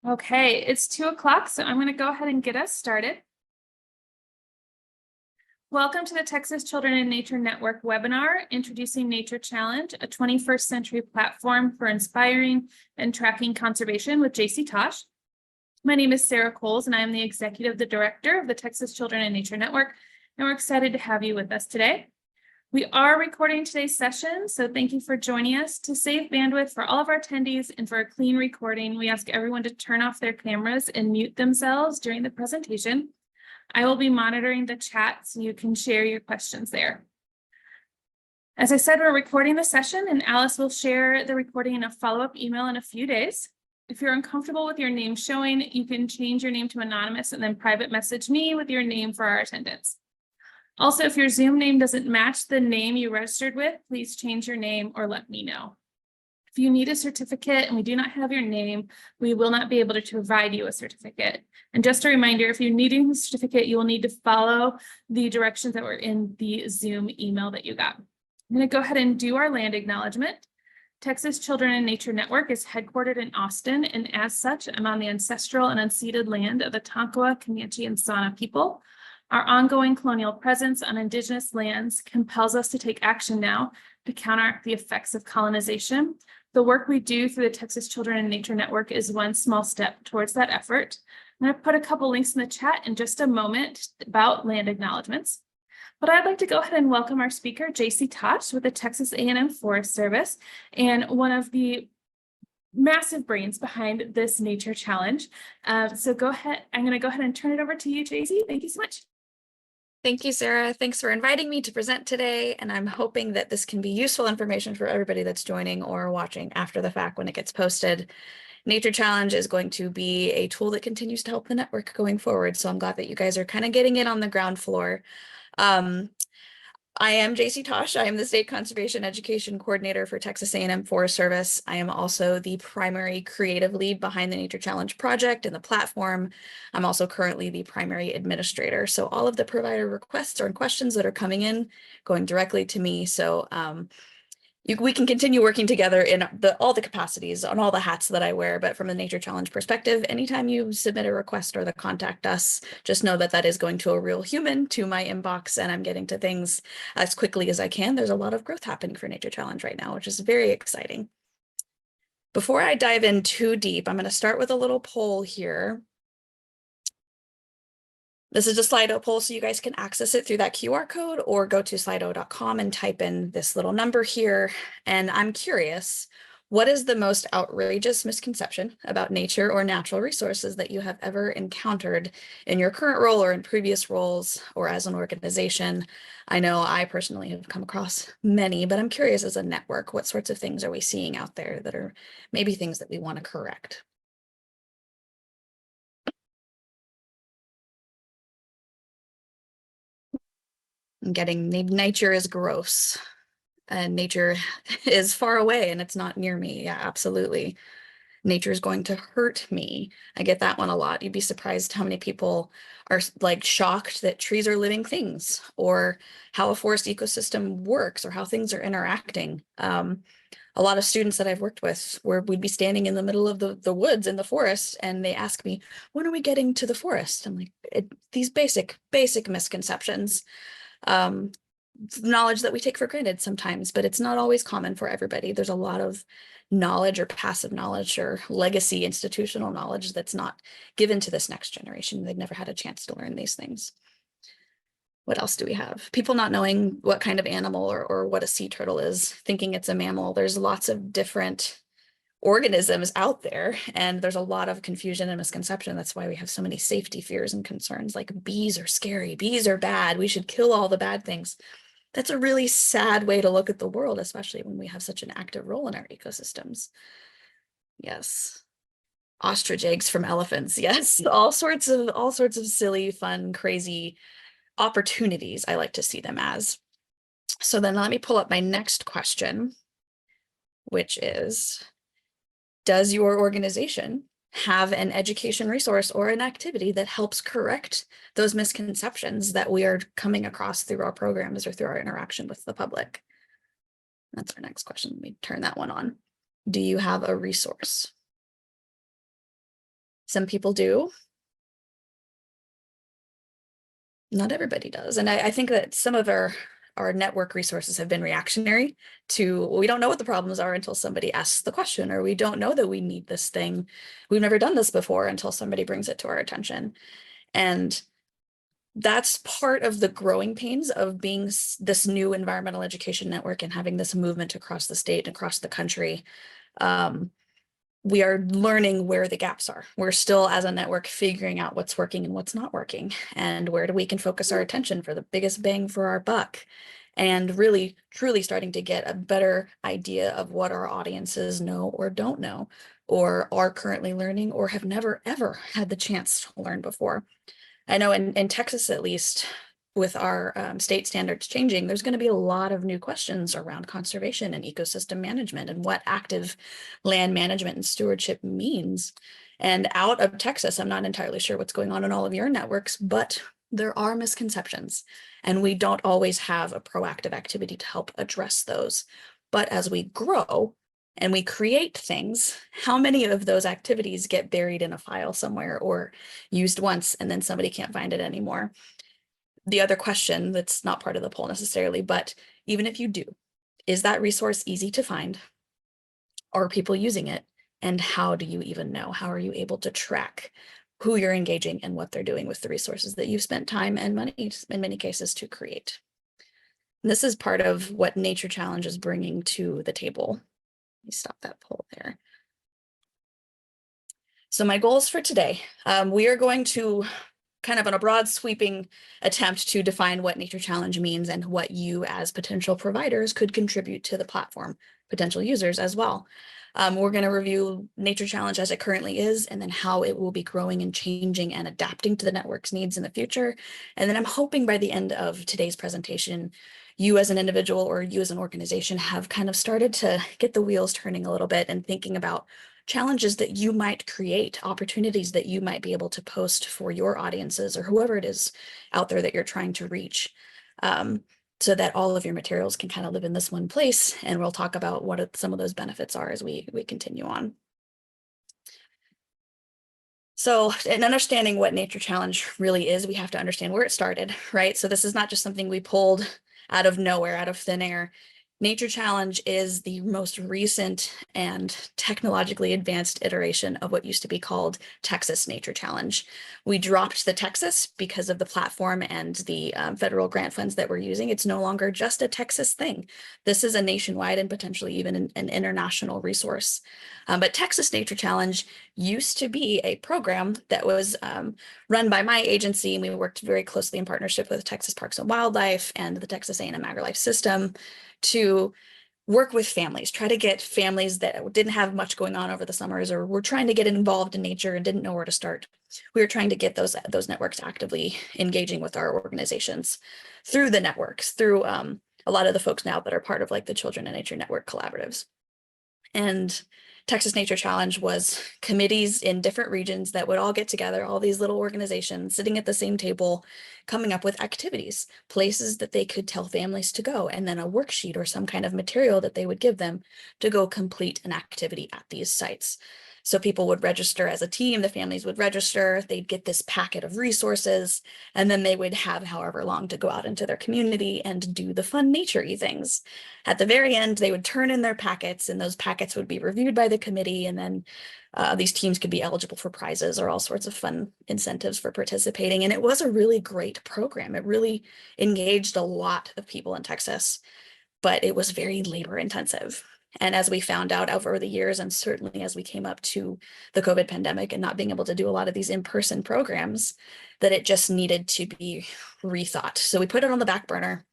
Okay, it's 2 o'clock, so I'm going to go ahead and get us started. Welcome to the Texas Children in Nature Network webinar, Introducing Nature Challenge, a 21st century platform for inspiring and tracking conservation with JC Tosh. My name is Sarah Coles, and I am the Executive Director of the Texas Children in Nature Network, and we're excited to have you with us today. We are recording today's session, so thank you for joining us. To save bandwidth for all of our attendees and for a clean recording, we ask everyone to turn off their cameras and mute themselves during the presentation. I will be monitoring the chat so you can share your questions there. As I said, we're recording the session, and Alice will share the recording in a follow-up email in a few days. If you're uncomfortable with your name showing, you can change your name to anonymous and then private message me with your name for our attendance. Also, if your Zoom name doesn't match the name you registered with, please change your name or let me know. If you need a certificate and we do not have your name, we will not be able to provide you a certificate. And just a reminder, if you're needing a certificate, you will need to follow the directions that were in the Zoom email that you got. I'm going to go ahead and do our land acknowledgement. Texas Children in Nature Network is headquartered in Austin, and as such, I'm on the ancestral and unceded land of the Tonkawa, Comanche, and Sauna people. Our ongoing colonial presence on Indigenous lands compels us to take action now to counteract the effects of colonization. The work we do through the Texas Children in Nature Network is one small step towards that effort. I'm going to put a couple links in the chat in just a moment about land acknowledgements. But I'd like to go ahead and welcome our speaker, JC Tosh with the Texas A&M Forest Service, and one of the massive brains behind this nature challenge. So go ahead, I'm going to go ahead and turn it over to you, JC. Thank you so much. Thank you, Sarah. Thanks for inviting me to present today, and I'm hoping that this can be useful information for everybody that's joining or watching after the fact when it gets posted. Nature Challenge is going to be a tool that continues to help the network going forward, so I'm glad that you guys are kind of getting in on the ground floor. I am JC Tosh. I am the State Conservation Education Coordinator for Texas A&M Forest Service. I am also the primary creative lead behind the Nature Challenge project and the platform. I'm also currently the primary administrator. So all of the provider requests or questions that are coming in going directly to me. So we can continue working together in all the capacities on all the hats that I wear, but from a Nature Challenge perspective, anytime you submit a request or contact us, just know that that is going to a real human to my inbox, and I'm getting to things as quickly as I can. There's a lot of growth happening for Nature Challenge right now, which is very exciting. Before I dive in too deep, I'm going to start with a little poll here. This is a Slido poll, so you guys can access it through that QR code or go to slido.com and type in this little number here. And I'm curious, what is the most outrageous misconception about nature or natural resources that you have ever encountered in your current role or in previous roles or as an organization? I know I personally have come across many, but I'm curious as a network, what sorts of things are we seeing out there that are maybe things that we want to correct? I'm getting nature is gross and nature is far away and it's not near me. Yeah, absolutely. Nature is going to hurt me. I get that one a lot. You'd be surprised how many people are like shocked that trees are living things or how a forest ecosystem works or how things are interacting. A lot of students that I've worked with where we'd be standing in the middle of the woods in the forest and they ask me, when are we getting to the forest? I'm like, these basic misconceptions. Knowledge that we take for granted sometimes, but it's not always common for everybody. There's a lot of knowledge or passive knowledge or legacy institutional knowledge that's not given to this next generation. They've never had a chance to learn these things. What else do we have? People not knowing what kind of animal or what a sea turtle is, thinking it's a mammal. There's lots of different organisms out there, and there's a lot of confusion and misconception. That's why we have so many safety fears and concerns, like bees are scary, bees are bad, we should kill all the bad things. That's a really sad way to look at the world, especially when we have such an active role in our ecosystems. Yes. Ostrich eggs from elephants. Yes. All sorts of silly, fun, crazy opportunities. I like to see them as. So then let me pull up my next question, which is, does your organization have an education resource or an activity that helps correct those misconceptions that we are coming across through our programs or through our interaction with the public? That's our next question. Let me turn that one on. Do you have a resource? Some people do. Not everybody does. And I think that some of our network resources have been reactionary to, we don't know what the problems are until somebody asks the question, or we don't know that we need this thing. We've never done this before until somebody brings it to our attention. And that's part of the growing pains of being this new environmental education network and having this movement across the state and across the country. We are learning where the gaps are. We're still, as a network, figuring out what's working and what's not working, and where we can focus our attention for the biggest bang for our buck, and really, truly starting to get a better idea of what our audiences know or don't know, or are currently learning, or have never, ever had the chance to learn before. I know in Texas, at least, with our state standards changing, there's going to be a lot of new questions around conservation and ecosystem management and what active land management and stewardship means. And out of Texas, I'm not entirely sure what's going on in all of your networks, but there are misconceptions, and we don't always have a proactive activity to help address those. But as we grow and we create things, how many of those activities get buried in a file somewhere or used once and then somebody can't find it anymore? The other question that's not part of the poll necessarily, but even if you do, is that resource easy to find? Are people using it? And how do you even know? How are you able to track who you're engaging and what they're doing with the resources that you've spent time and money, in many cases, to create? And this is part of what Nature Challenge is bringing to the table. Let me stop that poll there. So my goals for today, we are going to kind of on a broad sweeping attempt to define what Nature Challenge means and what you as potential providers could contribute to the platform, potential users as well. We're going to review Nature Challenge as it currently is, and then how it will be growing and changing and adapting to the network's needs in the future. And then I'm hoping by the end of today's presentation, you as an individual or you as an organization have kind of started to get the wheels turning a little bit and thinking about challenges that you might create, opportunities that you might be able to post for your audiences or whoever it is out there that you're trying to reach, so that all of your materials can kind of live in this one place. And we'll talk about what some of those benefits are as we continue on. So in understanding what Nature Challenge really is, we have to understand where it started, right? So this is not just something we pulled out of nowhere, out of thin air. Nature Challenge is the most recent and technologically advanced iteration of what used to be called Texas Nature Challenge. We dropped the Texas because of the platform and the federal grant funds that we're using. It's no longer just a Texas thing. This is a nationwide and potentially even an international resource. But Texas Nature Challenge used to be a program that was run by my agency, and we worked very closely in partnership with Texas Parks and Wildlife and the Texas A&M AgriLife system to work with families, try to get families that didn't have much going on over the summers or were trying to get involved in nature and didn't know where to start. We were trying to get those networks actively engaging with our organizations through the networks, through a lot of the folks now that are part of like the Children in Nature Network collaboratives. And Texas Nature Challenge was committees in different regions that would all get together, all these little organizations sitting at the same table, coming up with activities, places that they could tell families to go, and then a worksheet or some kind of material that they would give them to go complete an activity at these sites. So people would register as a team, the families would register, they'd get this packet of resources, and then they would have however long to go out into their community and do the fun nature-y things. At the very end, they would turn in their packets, and those packets would be reviewed by the committee, and then these teams could be eligible for prizes or all sorts of fun incentives for participating. And it was a really great program. It really engaged a lot of people in Texas, but it was very labor intensive. And as we found out over the years, and certainly as we came up to the COVID pandemic and not being able to do a lot of these in-person programs, that it just needed to be rethought. So we put it on the back burner.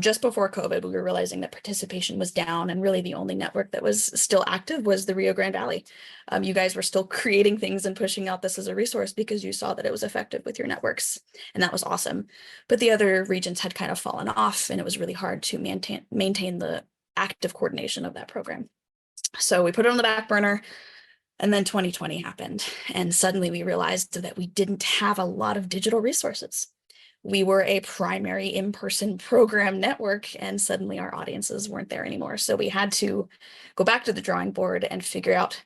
Just before COVID, we were realizing that participation was down, and really the only network that was still active was the Rio Grande Valley. You guys were still creating things and pushing out this as a resource because you saw that it was effective with your networks, and that was awesome. But the other regions had kind of fallen off, and it was really hard to maintain the active coordination of that program. So we put it on the back burner, and then 2020 happened, and suddenly we realized that we didn't have a lot of digital resources. We were a primary in-person program network, and suddenly our audiences weren't there anymore. So we had to go back to the drawing board and figure out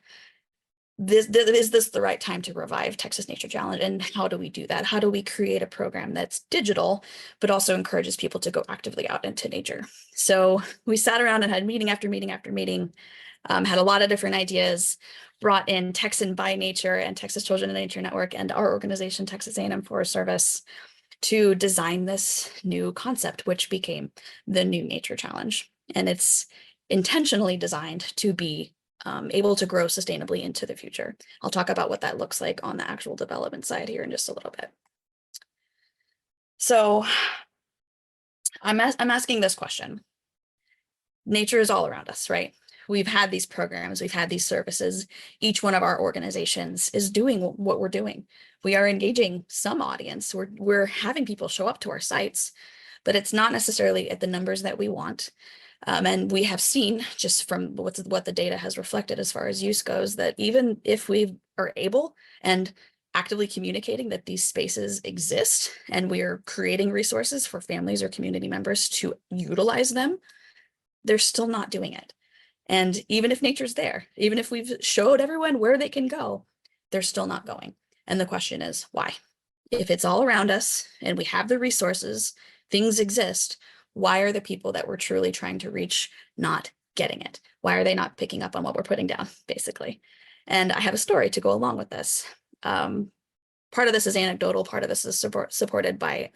is this the right time to revive Texas Nature Challenge? And how do we do that? How do we create a program that's digital, but also encourages people to go actively out into nature? So we sat around and had meeting after meeting after meeting, had a lot of different ideas, brought in Texan by Nature and Texas Children in Nature Network and our organization, Texas A&M Forest Service, to design this new concept, which became the new Nature Challenge. And it's intentionally designed to be able to grow sustainably into the future. I'll talk about what that looks like on the actual development side here in just a little bit. So I'm asking this question. Nature is all around us, right? We've had these programs, we've had these services. Each one of our organizations is doing what we're doing. We are engaging some audience. We're having people show up to our sites, but it's not necessarily at the numbers that we want. And we have seen just from what the data has reflected as far as use goes, that even if we are able and actively communicating that these spaces exist and we are creating resources for families or community members to utilize them, they're still not doing it. And even if nature's there, even if we've showed everyone where they can go, they're still not going. And the question is, why? If it's all around us and we have the resources, things exist, why are the people that we're truly trying to reach not getting it? Why are they not picking up on what we're putting down, basically? And I have a story to go along with this. Part of this is anecdotal, part of this is supported by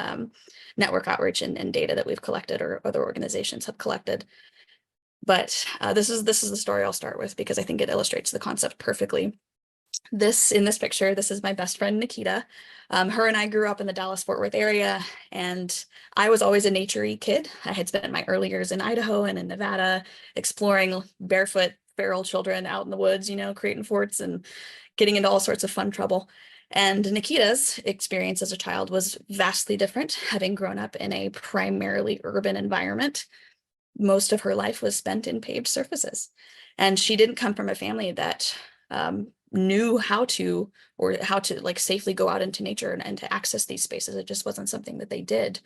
network outreach and data that we've collected or other organizations have collected. But this is the story I'll start with because I think it illustrates the concept perfectly. In this picture, this is my best friend, Nikita. Her and I grew up in the Dallas-Fort Worth area, and I was always a nature-y kid. I had spent my early years in Idaho and in Nevada, exploring barefoot feral children out in the woods, creating forts and getting into all sorts of fun trouble. And Nikita's experience as a child was vastly different, having grown up in a primarily urban environment. Most of her life was spent in paved surfaces. And she didn't come from a family that knew how to like safely go out into nature and to access these spaces. It just wasn't something that they did.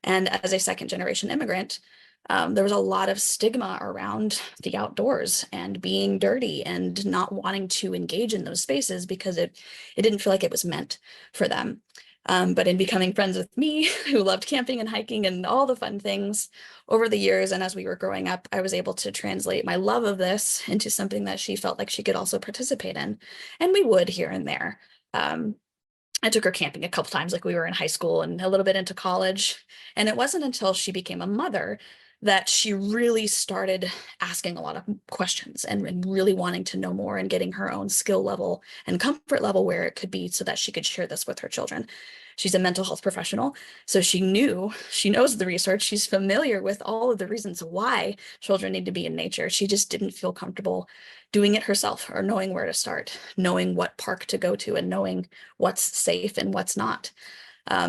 And as a second generation immigrant, there was a lot of stigma around the outdoors and being dirty and not wanting to engage in those spaces because it didn't feel like it was meant for them. But in becoming friends with me, who loved camping and hiking and all the fun things over the years, and as we were growing up, I was able to translate my love of this into something that she felt like she could also participate in. And we would here and there. I took her camping a couple times, like we were in high school and a little bit into college. And it wasn't until she became a mother that she really started asking a lot of questions and really wanting to know more and getting her own skill level and comfort level where it could be so that she could share this with her children. She's a mental health professional, so she knows the research. She's familiar with all of the reasons why children need to be in nature. She just didn't feel comfortable doing it herself or knowing where to start, knowing what park to go to and knowing what's safe and what's not.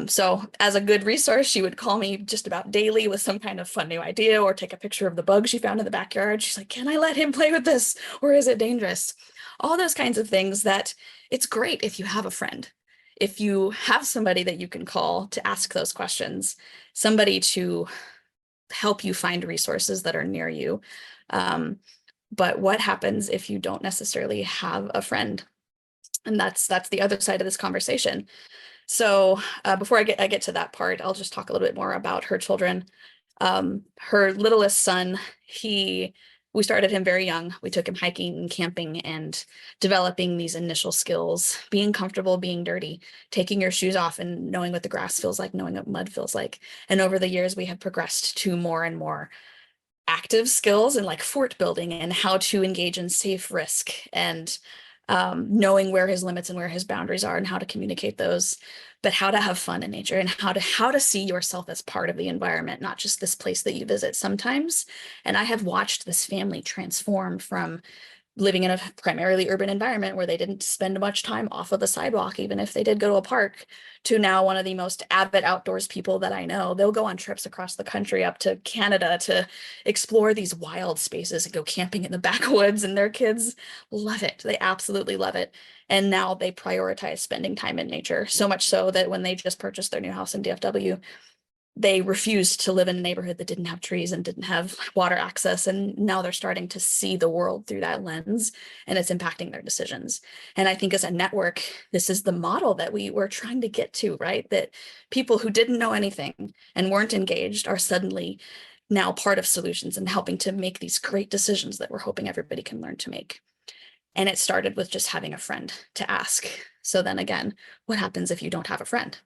So as a good resource, she would call me just about daily with some kind of fun new idea or take a picture of the bug she found in the backyard. She's like, can I let him play with this or is it dangerous? All those kinds of things that it's great if you have a friend, if you have somebody that you can call to ask those questions, somebody to help you find resources that are near you. But what happens if you don't necessarily have a friend? And that's the other side of this conversation. So before I get to that part, I'll just talk a little bit more about her children. Her littlest son, we started him very young. We took him hiking and camping and developing these initial skills, being comfortable, being dirty, taking your shoes off and knowing what the grass feels like, knowing what mud feels like. And over the years, we have progressed to more and more active skills and like fort building and how to engage in safe risk and knowing where his limits and where his boundaries are and how to communicate those, but how to have fun in nature and how to see yourself as part of the environment, not just this place that you visit sometimes. And I have watched this family transform from living in a primarily urban environment where they didn't spend much time off of the sidewalk, even if they did go to a park, to now one of the most avid outdoors people that I know. They'll go on trips across the country up to Canada to explore these wild spaces and go camping in the backwoods, and their kids love it. They absolutely love it. And now they prioritize spending time in nature, so much so that when they just purchased their new house in DFW, they refused to live in a neighborhood that didn't have trees and didn't have water access. And now they're starting to see the world through that lens, and it's impacting their decisions. And I think as a network, this is the model that we were trying to get to, right? That people who didn't know anything and weren't engaged are suddenly now part of solutions and helping to make these great decisions that we're hoping everybody can learn to make. And it started with just having a friend to ask. So then again, what happens if you don't have a friend?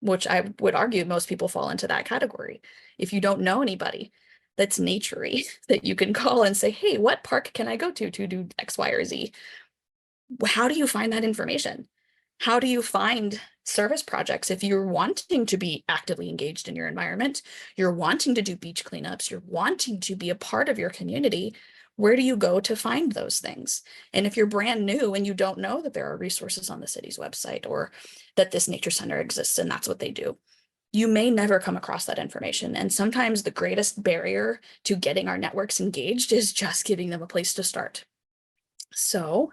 Which I would argue most people fall into that category. If you don't know anybody that's naturey that you can call and say, hey, what park can I go to do X, Y, or Z? How do you find that information? How do you find service projects if you're wanting to be actively engaged in your environment, you're wanting to do beach cleanups, you're wanting to be a part of your community? Where do you go to find those things? And if you're brand new and you don't know that there are resources on the city's website or that this nature center exists and that's what they do, you may never come across that information. And sometimes the greatest barrier to getting our networks engaged is just giving them a place to start. So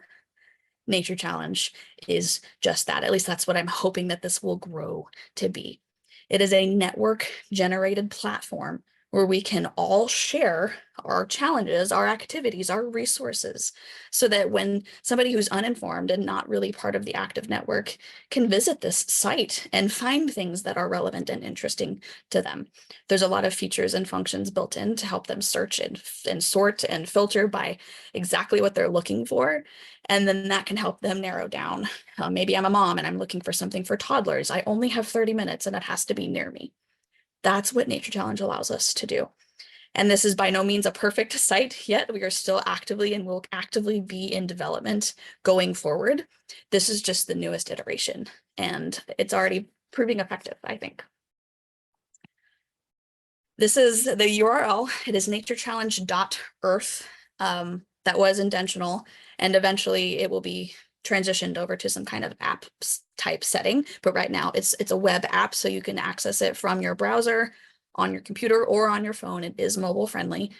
Nature Challenge is just that. At least that's what I'm hoping that this will grow to be. It is a network generated platform where we can all share our challenges, our activities, our resources, so that when somebody who's uninformed and not really part of the active network can visit this site and find things that are relevant and interesting to them. There's a lot of features and functions built in to help them search and sort and filter by exactly what they're looking for. And then that can help them narrow down. Maybe I'm a mom and I'm looking for something for toddlers. I only have 30 minutes and it has to be near me. That's what Nature Challenge allows us to do. And this is by no means a perfect site yet. We are still actively and will actively be in development going forward. This is just the newest iteration and it's already proving effective, I think. This is the URL. It is naturechallenge.earth. That was intentional, and eventually it will be transitioned over to some kind of app type setting. But right now it's a web app, so you can access it from your browser, on your computer, or on your phone. It is mobile friendly.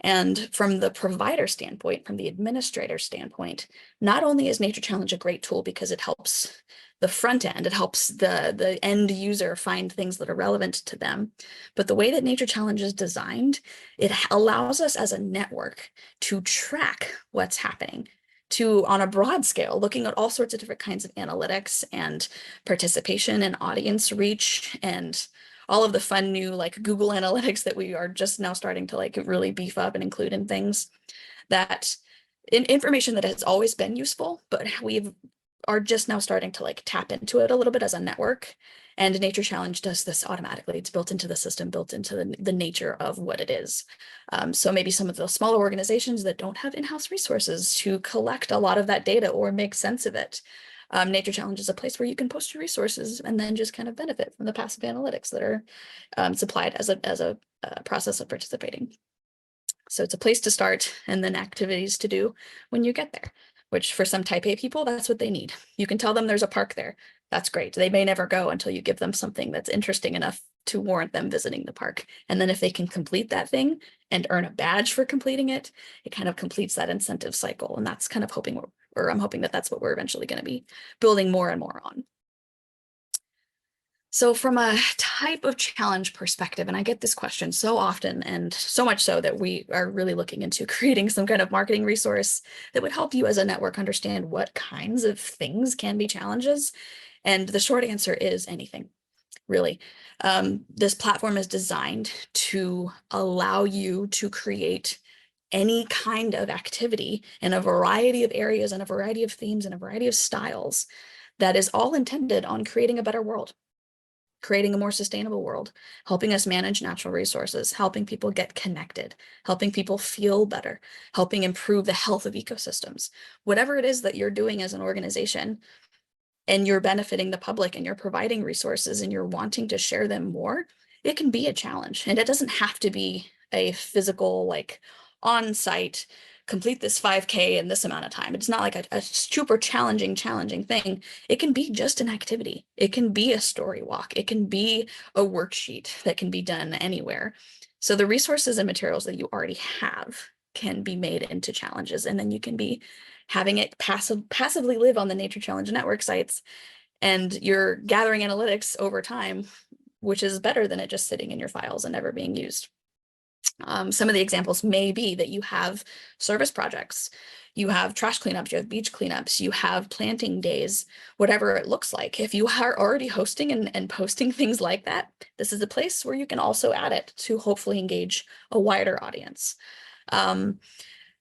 And from the provider standpoint, from the administrator standpoint, not only is Nature Challenge a great tool because it helps the front end, it helps the end user find things that are relevant to them, but the way that Nature Challenge is designed, it allows us as a network to track what's happening, to on a broad scale, looking at all sorts of different kinds of analytics and participation and audience reach and all of the fun new like Google Analytics that we are just now starting to like really beef up and include in things, that information that has always been useful, but we are just now starting to like tap into it a little bit as a network. And Nature Challenge does this automatically. It's built into the system, built into the nature of what it is. So maybe some of the smaller organizations that don't have in-house resources to collect a lot of that data or make sense of it, Nature Challenge is a place where you can post your resources and then just kind of benefit from the passive analytics that are supplied as a process of participating. So it's a place to start and then activities to do when you get there, which for some type A people, that's what they need. You can tell them there's a park there. That's great. They may never go until you give them something that's interesting enough to warrant them visiting the park. And then if they can complete that thing and earn a badge for completing it, it kind of completes that incentive cycle. And that's kind of hoping, or I'm hoping that that's what we're eventually going to be building more and more on. So from a type of challenge perspective, and I get this question so often, and so much so that we are really looking into creating some kind of marketing resource that would help you as a network understand what kinds of things can be challenges. And the short answer is anything, really. This platform is designed to allow you to create any kind of activity in a variety of areas and a variety of themes and a variety of styles that is all intended on creating a better world, creating a more sustainable world, helping us manage natural resources, helping people get connected, helping people feel better, helping improve the health of ecosystems. Whatever it is that you're doing as an organization and you're benefiting the public and you're providing resources and you're wanting to share them more, it can be a challenge. And it doesn't have to be a physical, like on-site, complete this 5K in this amount of time. It's not like a super challenging thing. It can be just an activity. It can be a story walk. It can be a worksheet that can be done anywhere. So the resources and materials that you already have can be made into challenges, and then you can be having it passively live on the Nature Challenge network sites, and you're gathering analytics over time which is better than it just sitting in your files and never being used. Some of the examples may be that you have service projects, you have trash cleanups, you have beach cleanups, you have planting days, whatever it looks like. If you are already hosting and posting things like that, this is a place where you can also add it to hopefully engage a wider audience.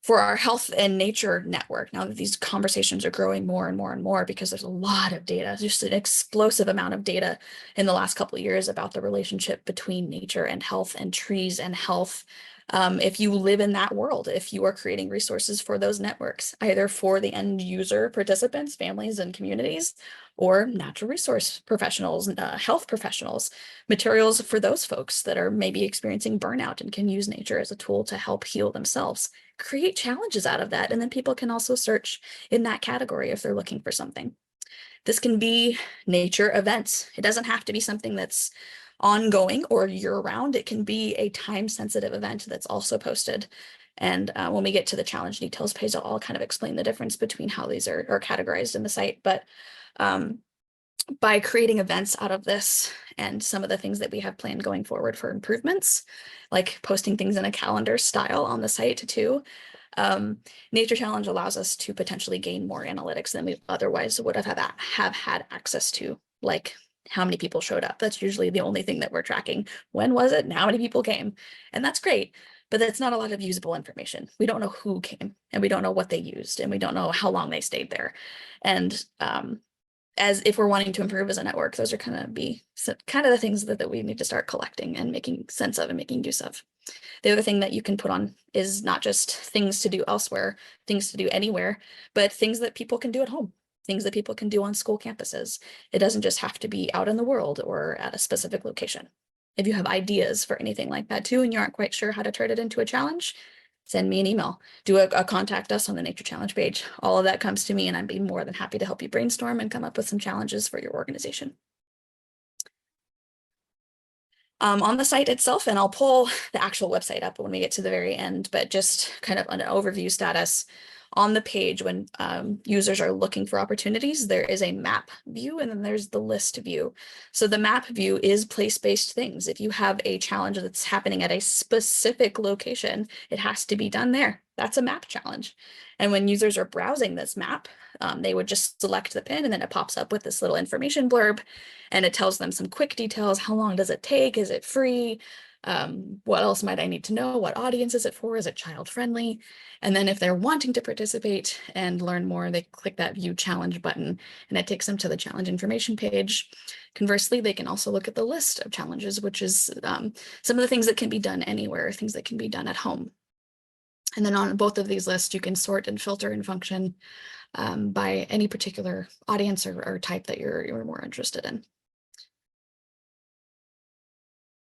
For our health and nature network, now that these conversations are growing more and more and more because there's a lot of data, just an explosive amount of data in the last couple of years about the relationship between nature and health and trees and health. If you live in that world, if you are creating resources for those networks, either for the end user participants, families and communities, or natural resource professionals, health professionals, materials for those folks that are maybe experiencing burnout and can use nature as a tool to help heal themselves, create challenges out of that. And then people can also search in that category if they're looking for something. This can be nature events. It doesn't have to be something that's ongoing or year-round. It can be a time-sensitive event that's also posted. And when we get to the challenge details page, I'll kind of explain the difference between how these are categorized in the site. But by creating events out of this and some of the things that we have planned going forward for improvements, like posting things in a calendar style on the site too, Nature Challenge allows us to potentially gain more analytics than we otherwise would have had access to, like how many people showed up. That's usually the only thing that we're tracking. When was it? And how many people came? And that's great, but that's not a lot of usable information. We don't know who came, and we don't know what they used, and we don't know how long they stayed there. And as if we're wanting to improve as a network, those are kind of the things that we need to start collecting and making sense of and making use of. The other thing that you can put on is not just things to do elsewhere, things to do anywhere, but things that people can do at home, things that people can do on school campuses. It doesn't just have to be out in the world or at a specific location. If you have ideas for anything like that too, and you aren't quite sure how to turn it into a challenge, send me an email, do a contact us on the Nature Challenge page. All of that comes to me, and I'd be more than happy to help you brainstorm and come up with some challenges for your organization. On the site itself, and I'll pull the actual website up when we get to the very end, but just kind of an overview status. On the page, when users are looking for opportunities, there is a map view and then there's the list view. So the map view is place-based things. If you have a challenge that's happening at a specific location, it has to be done there. That's a map challenge. And when users are browsing this map, they would just select the pin and then it pops up with this little information blurb and it tells them some quick details. How long does it take? Is it free? What else might I need to know? What audience is it for? Is it child friendly? And then if they're wanting to participate and learn more, they click that view challenge button and it takes them to the challenge information page. Conversely, they can also look at the list of challenges, which is some of the things that can be done anywhere, things that can be done at home. And then on both of these lists, you can sort and filter and function by any particular audience or type that you're more interested in.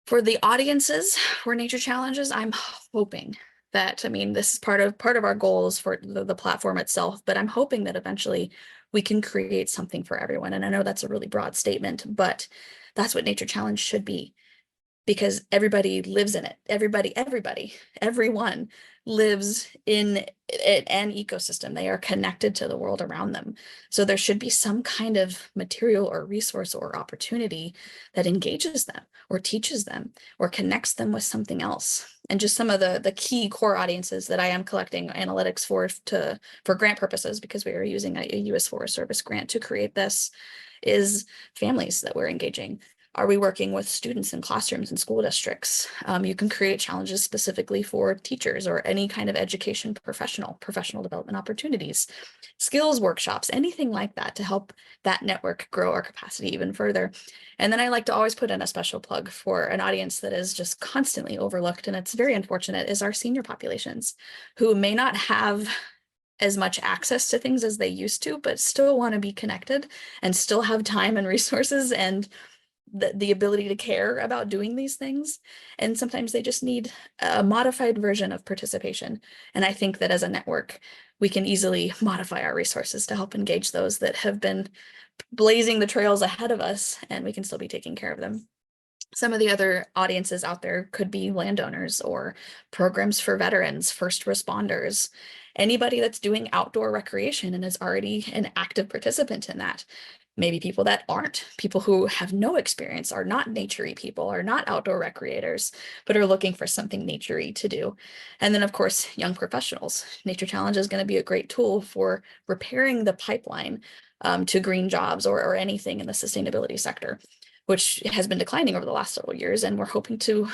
For the audiences for nature challenges, I'm hoping that, this is part of our goals for the platform itself, but I'm hoping that eventually we can create something for everyone. And I know that's a really broad statement, but that's what Nature Challenge should be, because everybody lives in it. Everyone lives in an ecosystem. They are connected to the world around them. So there should be some kind of material or resource or opportunity that engages them or teaches them or connects them with something else. And just some of the key core audiences that I am collecting analytics for grant purposes, because we are using a U.S. Forest Service grant to create this, is families that we're engaging. Are we working with students in classrooms and school districts? You can create challenges specifically for teachers or any kind of education professional development opportunities, skills workshops, anything like that to help that network grow our capacity even further. And then I like to always put in a special plug for an audience that is just constantly overlooked, and it's very unfortunate, is our senior populations who may not have as much access to things as they used to, but still want to be connected and still have time and resources and the ability to care about doing these things. And sometimes they just need a modified version of participation. And I think that as a network, we can easily modify our resources to help engage those that have been blazing the trails ahead of us, and we can still be taking care of them. Some of the other audiences out there could be landowners or programs for veterans, first responders, anybody that's doing outdoor recreation and is already an active participant in that. maybe people that aren't, people who have no experience, are not naturey people, are not outdoor recreators, but are looking for something naturey to do. And then, of course, young professionals. Nature Challenge is going to be a great tool for repairing the pipeline to green jobs or anything in the sustainability sector, which has been declining over the last several years. And we're hoping to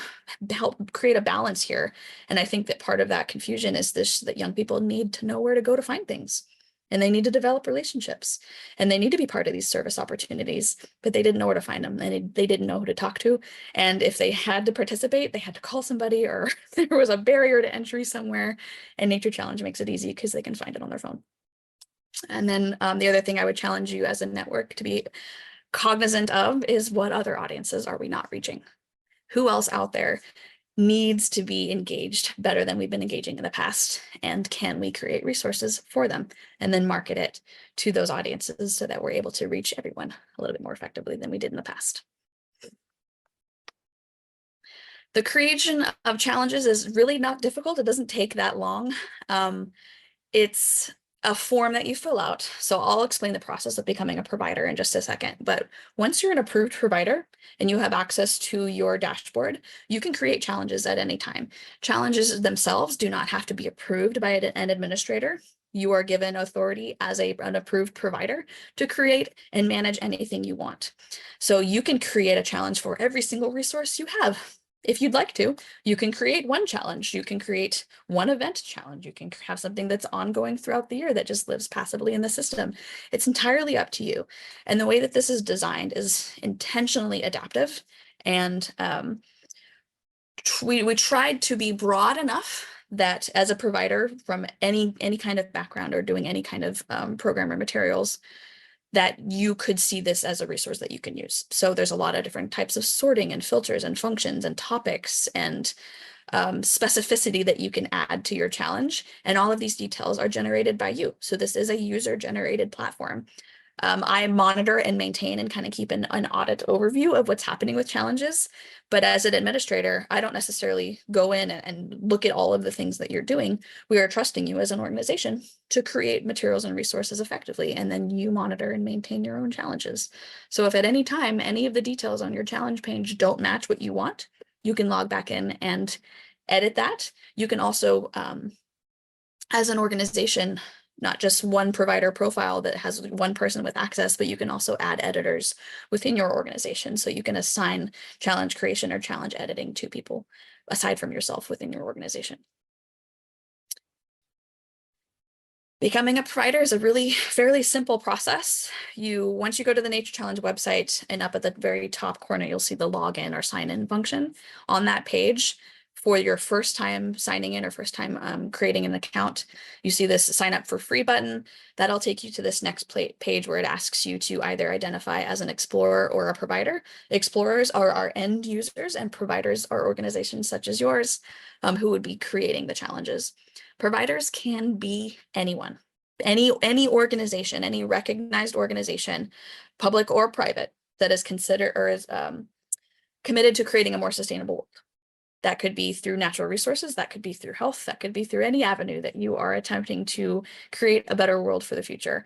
help create a balance here. And I think that part of that confusion is this, that young people need to know where to go to find things. And they need to develop relationships, and they need to be part of these service opportunities, but they didn't know where to find them, and they didn't know who to talk to. And if they had to participate, they had to call somebody, or there was a barrier to entry somewhere. And Nature Challenge makes it easy because they can find it on their phone. And then the other thing I would challenge you as a network to be cognizant of is, what other audiences are we not reaching? Who else out there needs to be engaged better than we've been engaging in the past? And can we create resources for them and then market it to those audiences so that we're able to reach everyone a little bit more effectively than we did in the past? The creation of challenges is really not difficult. It doesn't take that long. It's a form that you fill out. So I'll explain the process of becoming a provider in just a second. But once you're an approved provider and you have access to your dashboard, you can create challenges at any time. Challenges themselves do not have to be approved by an administrator. You are given authority as an approved provider to create and manage anything you want. So you can create a challenge for every single resource you have. If you'd like to, you can create one challenge. You can create one event challenge. You can have something that's ongoing throughout the year that just lives passively in the system. It's entirely up to you. And the way that this is designed is intentionally adaptive. And we tried to be broad enough that as a provider from any kind of background or doing any kind of program or materials, that you could see this as a resource that you can use. So there's a lot of different types of sorting and filters and functions and topics and specificity that you can add to your challenge. And all of these details are generated by you. So this is a user-generated platform. I monitor and maintain and kind of keep an audit overview of what's happening with challenges. But as an administrator, I don't necessarily go in and look at all of the things that you're doing. We are trusting you as an organization to create materials and resources effectively, and then you monitor and maintain your own challenges. So if at any time any of the details on your challenge page don't match what you want, you can log back in and edit that. You can also, as an organization, not just one provider profile that has one person with access, but you can also add editors within your organization. So you can assign challenge creation or challenge editing to people aside from yourself within your organization. Becoming a provider is a really fairly simple process. Once you go to the Nature Challenge website, and up at the very top corner, you'll see the login or sign in function. On that page, for your first time signing in or first time creating an account, you see this sign up for free button. That'll take you to this next page where it asks you to either identify as an explorer or a provider. Explorers are our end users, and providers are organizations such as yours who would be creating the challenges. Providers can be anyone, any organization, any recognized organization, public or private, that is considered or is committed to creating a more sustainable world. That could be through natural resources, that could be through health, that could be through any avenue that you are attempting to create a better world for the future.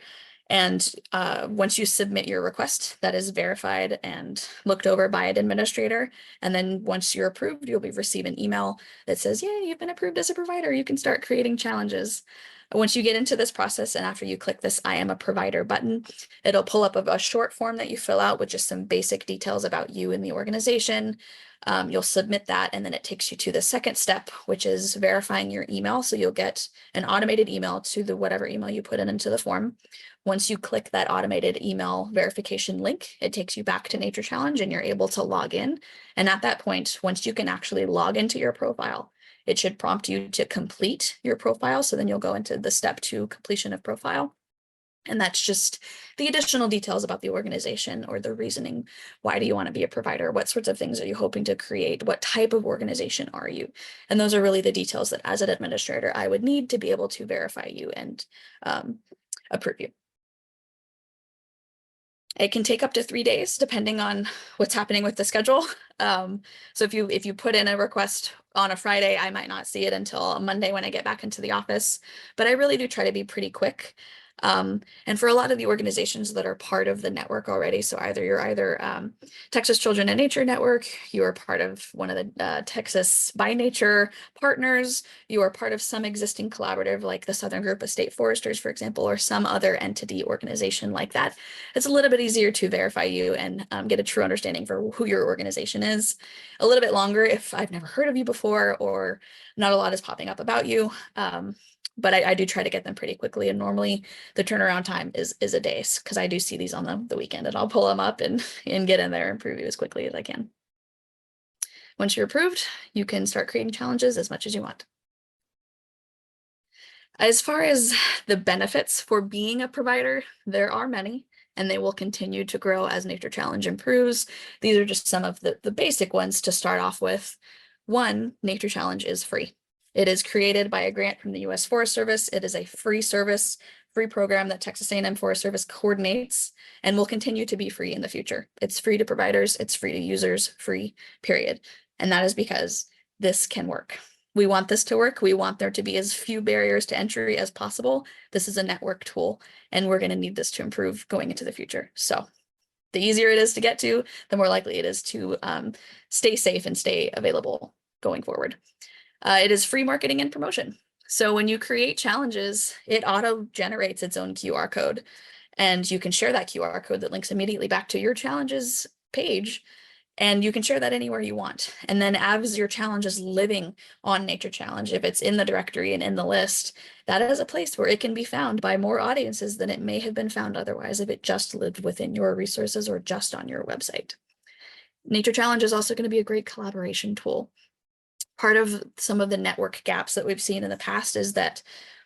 And once you submit your request, that is verified and looked over by an administrator. And then once you're approved, you'll receive an email that says, yeah, you've been approved as a provider. You can start creating challenges. Once you get into this process, and after you click this I am a provider button, it'll pull up a short form that you fill out with just some basic details about you and the organization. You'll submit that, and then it takes you to the second step, which is verifying your email. So you'll get an automated email to whatever email you put into the form. Once you click that automated email verification link, it takes you back to Nature Challenge and you're able to log in. And at that point, once you can actually log into your profile, it should prompt you to complete your profile. So then you'll go into the step 2 completion of profile. And that's just the additional details about the organization or the reasoning. Why do you want to be a provider? What sorts of things are you hoping to create? What type of organization are you? And those are really the details that as an administrator, I would need to be able to verify you and approve you. It can take up to 3 days, depending on what's happening with the schedule. So if you put in a request on a Friday, I might not see it until Monday when I get back into the office. But I really do try to be pretty quick. And for a lot of the organizations that are part of the network already, so you're Texas Children in Nature Network, you are part of one of the Texas by Nature partners, you are part of some existing collaborative like the Southern Group of State Foresters, for example, or some other entity organization like that. It's a little bit easier to verify you and get a true understanding for who your organization is. A little bit longer if I've never heard of you before or not a lot is popping up about you. But I do try to get them pretty quickly, and normally the turnaround time is a day because I do see these on the weekend, and I'll pull them up and get in there and preview as quickly as I can. Once you're approved, you can start creating challenges as much as you want. As far as the benefits for being a provider, there are many, and they will continue to grow as Nature Challenge improves. These are just some of the basic ones to start off with. One, Nature Challenge is free. It is created by a grant from the U.S. Forest Service. It is a free service, free program that Texas A&M Forest Service coordinates and will continue to be free in the future. It's free to providers, it's free to users, free, period. And that is because this can work. We want this to work. We want there to be as few barriers to entry as possible. This is a network tool, and we're going to need this to improve going into the future. So the easier it is to get to, the more likely it is to stay safe and stay available going forward. It is free marketing and promotion. So when you create challenges, it auto generates its own QR code, and you can share that QR code that links immediately back to your challenges page. And you can share that anywhere you want. And then as your challenge is living on Nature Challenge, if it's in the directory and in the list, that is a place where it can be found by more audiences than it may have been found otherwise if it just lived within your resources or just on your website. Nature Challenge is also going to be a great collaboration tool. Part of some of the network gaps that we've seen in the past is that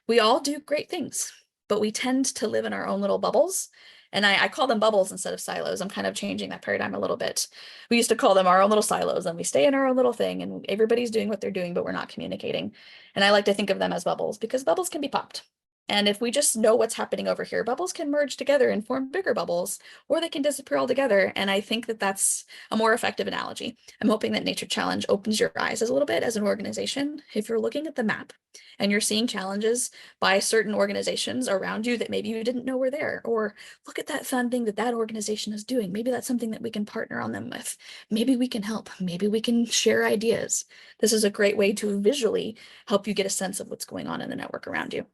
we all do great things, but we tend to live in our own little bubbles. And I call them bubbles instead of silos. I'm kind of changing that paradigm a little bit. We used to call them our own little silos, and we stay in our own little thing, and everybody's doing what they're doing, but we're not communicating. And I like to think of them as bubbles because bubbles can be popped. And if we just know what's happening over here, bubbles can merge together and form bigger bubbles, or they can disappear altogether. And I think that that's a more effective analogy. I'm hoping that Nature Challenge opens your eyes a little bit as an organization. If you're looking at the map and you're seeing challenges by certain organizations around you that maybe you didn't know were there, or look at that fun thing that that organization is doing. Maybe that's something that we can partner on them with. Maybe we can help. Maybe we can share ideas. This is a great way to visually help you get a sense of what's going on in the network around you.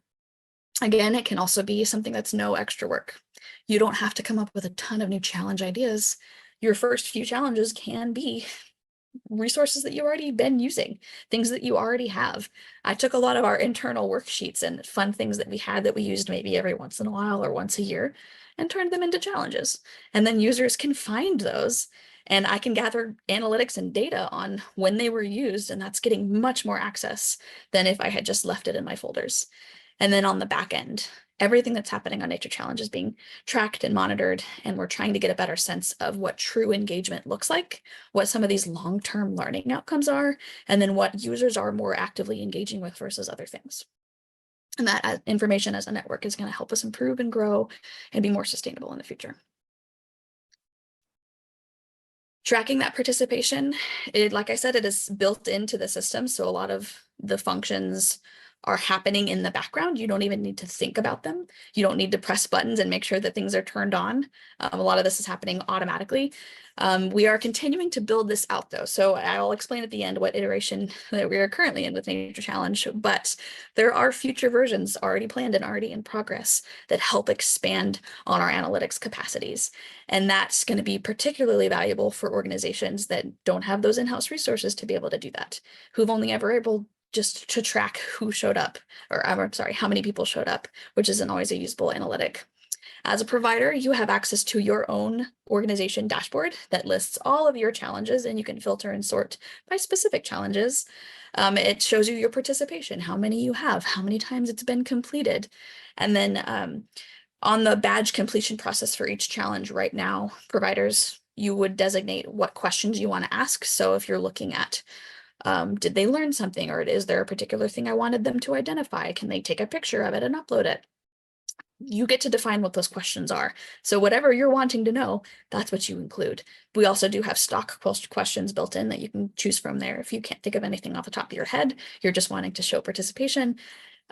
Again, it can also be something that's no extra work. You don't have to come up with a ton of new challenge ideas. Your first few challenges can be resources that you've already been using, things that you already have. I took a lot of our internal worksheets and fun things that we had that we used maybe every once in a while or once a year and turned them into challenges. And then users can find those, and I can gather analytics and data on when they were used, and that's getting much more access than if I had just left it in my folders. And then on the back end, everything that's happening on Nature Challenge is being tracked and monitored, and we're trying to get a better sense of what true engagement looks like, what some of these long-term learning outcomes are, and then what users are more actively engaging with versus other things. And that information as a network is going to help us improve and grow and be more sustainable in the future. Tracking that participation, like I said, it is built into the system. So a lot of the functions are happening in the background. You don't even need to think about them. You don't need to press buttons and make sure that things are turned on. A lot of this is happening automatically. We are continuing to build this out though. So I'll explain at the end what iteration that we are currently in with Nature Challenge, but there are future versions already planned and already in progress that help expand on our analytics capacities. And that's going to be particularly valuable for organizations that don't have those in-house resources to be able to do that, who've only ever able just to track who showed up, or I'm sorry, how many people showed up, which isn't always a usable analytic. As a provider, you have access to your own organization dashboard that lists all of your challenges, and you can filter and sort by specific challenges. It shows you your participation, how many you have, how many times it's been completed. And then on the badge completion process for each challenge right now, providers, you would designate what questions you want to ask. So if you're looking at did they learn something, or is there a particular thing I wanted them to identify? Can they take a picture of it and upload it? You get to define what those questions are. So whatever you're wanting to know, that's what you include. We also do have stock questions built in that you can choose from there. If you can't think of anything off the top of your head, you're just wanting to show participation,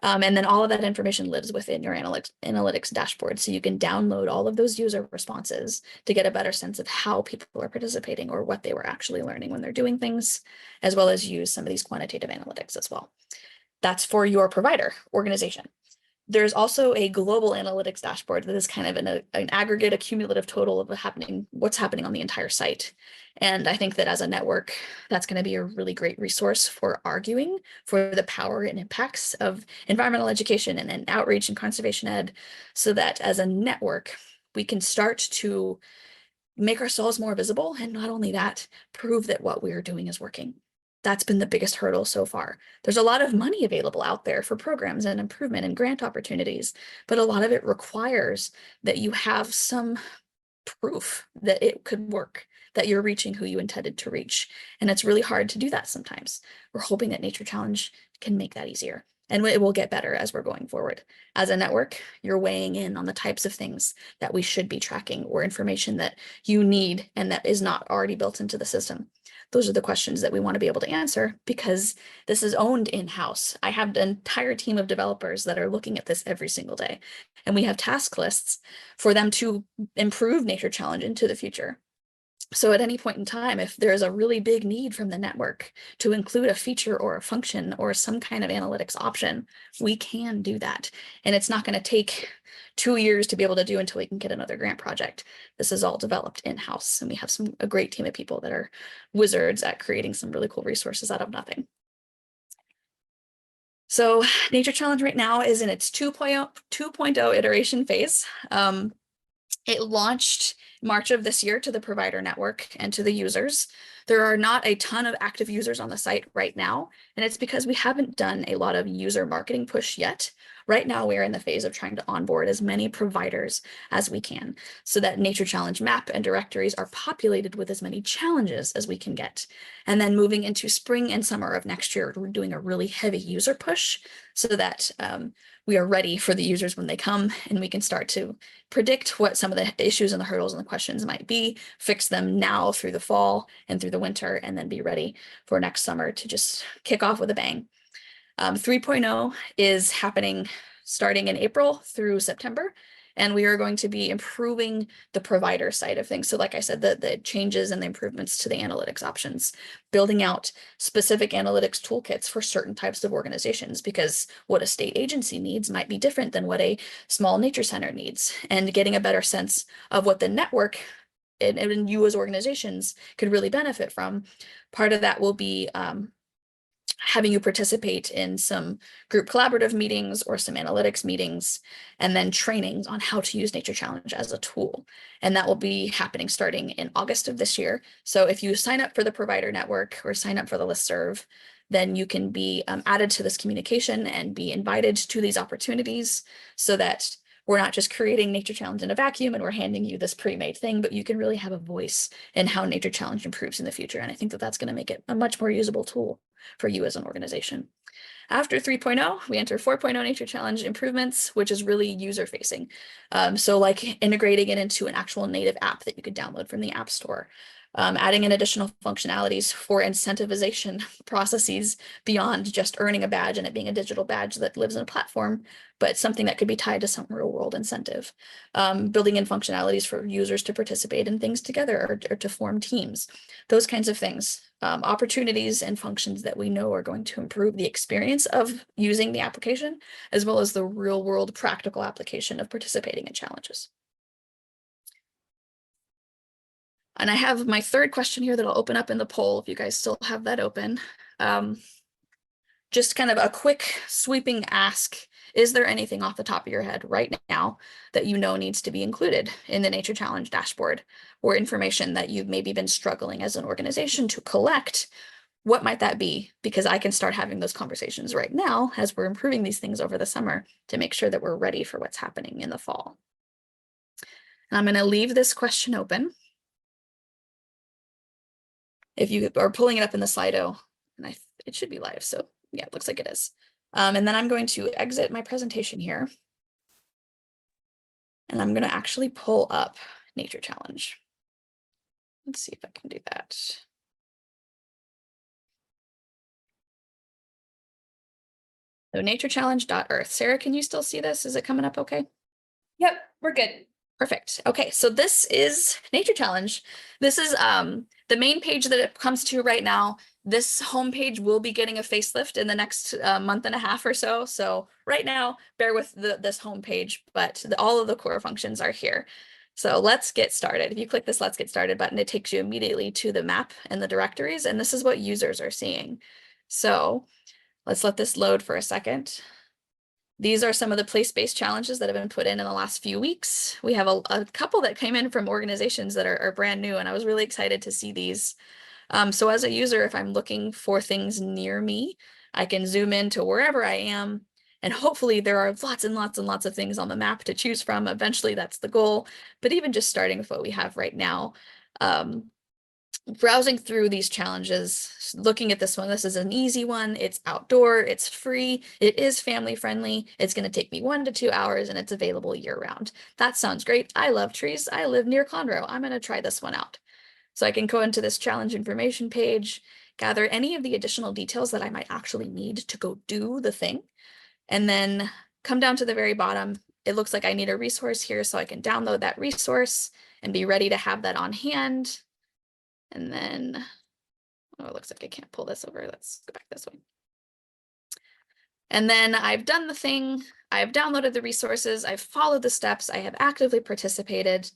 And then all of that information lives within your analytics dashboard. So you can download all of those user responses to get a better sense of how people are participating or what they were actually learning when they're doing things, as well as use some of these quantitative analytics as well. That's for your provider organization. There's also a global analytics dashboard that is kind of an aggregate, a cumulative total of what's happening on the entire site. And I think that as a network, that's going to be a really great resource for arguing for the power and impacts of environmental education and outreach and conservation ed, so that as a network, we can start to make ourselves more visible. And not only that, prove that what we're doing is working. That's been the biggest hurdle so far. There's a lot of money available out there for programs and improvement and grant opportunities, but a lot of it requires that you have some proof that it could work, that you're reaching who you intended to reach. And it's really hard to do that sometimes. We're hoping that Nature Challenge can make that easier. And it will get better as we're going forward. As a network, you're weighing in on the types of things that we should be tracking or information that you need and that is not already built into the system. Those are the questions that we want to be able to answer because this is owned in-house. I have an entire team of developers that are looking at this every single day. And we have task lists for them to improve Nature Challenge into the future. So at any point in time, if there's a really big need from the network to include a feature or a function or some kind of analytics option, we can do that. And it's not going to take 2 years to be able to do until we can get another grant project. This is all developed in-house, and we have a great team of people that are wizards at creating some really cool resources out of nothing. So Nature Challenge right now is in its 2.0 iteration phase. It launched March of this year to the provider network and to the users. There are not a ton of active users on the site right now, and it's because we haven't done a lot of user marketing push yet. Right now, we're in the phase of trying to onboard as many providers as we can so that Nature Challenge map and directories are populated with as many challenges as we can get. And then moving into spring and summer of next year, we're doing a really heavy user push so that we are ready for the users when they come, and we can start to predict what some of the issues and the hurdles and the questions might be, fix them now through the fall and through the winter, and then be ready for next summer to just kick off with a bang. 3.0 is happening starting in April through September, and we are going to be improving the provider side of things. So like I said, the changes and the improvements to the analytics options, building out specific analytics toolkits for certain types of organizations, because what a state agency needs might be different than what a small nature center needs, and getting a better sense of what the network and you as organizations could really benefit from. Part of that will be having you participate in some group collaborative meetings or some analytics meetings, and then trainings on how to use Nature Challenge as a tool. And that will be happening starting in August of this year. So if you sign up for the provider network or sign up for the listserv, then you can be added to this communication and be invited to these opportunities so that we're not just creating Nature Challenge in a vacuum and we're handing you this pre-made thing, but you can really have a voice in how Nature Challenge improves in the future. And I think that that's going to make it a much more usable tool for you as an organization. After 3.0, we enter 4.0 Nature Challenge improvements, which is really user facing. So like integrating it into an actual native app that you could download from the App Store. Adding in additional functionalities for incentivization processes beyond just earning a badge and it being a digital badge that lives in a platform, but something that could be tied to some real world incentive. Building in functionalities for users to participate in things together or to form teams, those kinds of things. Opportunities and functions that we know are going to improve the experience of using the application, as well as the real world practical application of participating in challenges. And I have my third question here that I'll open up in the poll if you guys still have that open. Just kind of a quick sweeping ask. Is there anything off the top of your head right now that you know needs to be included in the Nature Challenge dashboard, or information that you've maybe been struggling as an organization to collect? What might that be? Because I can start having those conversations right now as we're improving these things over the summer to make sure that we're ready for what's happening in the fall. And I'm going to leave this question open. If you are pulling it up in the Slido, and it should be live, so yeah, it looks like it is. And then I'm going to exit my presentation here. And I'm going to actually pull up Nature Challenge. Let's see if I can do that. So naturechallenge.earth. Sarah, can you still see this? Is it coming up okay? Yep, we're good. Perfect. Okay, so this is Nature Challenge. This is the main page that it comes to right now. This homepage will be getting a facelift in the next month and a half or so. So right now, bear with this homepage, but all of the core functions are here. So let's get started. If you click this Let's Get Started button, it takes you immediately to the map and the directories, and this is what users are seeing. So let's let this load for a second. These are some of the place-based challenges that have been put in the last few weeks. We have a couple that came in from organizations that are brand new, and I was really excited to see these. So as a user, if I'm looking for things near me, I can zoom in to wherever I am, and hopefully there are lots and lots and lots of things on the map to choose from. Eventually, that's the goal. But even just starting with what we have right now, browsing through these challenges, looking at this one, this is an easy one. It's outdoor, it's free, it is family friendly. It's going to take me 1 to 2 hours and it's available year round. That sounds great. I love trees. I live near Conroe. I'm going to try this one out. So I can go into this challenge information page, gather any of the additional details that I might actually need to go do the thing, and then come down to the very bottom. It looks like I need a resource here, so I can download that resource and be ready to have that on hand. And then, oh, it looks like I can't pull this over. Let's go back this way. And then I've done the thing. I've downloaded the resources. I've followed the steps. I have actively participated.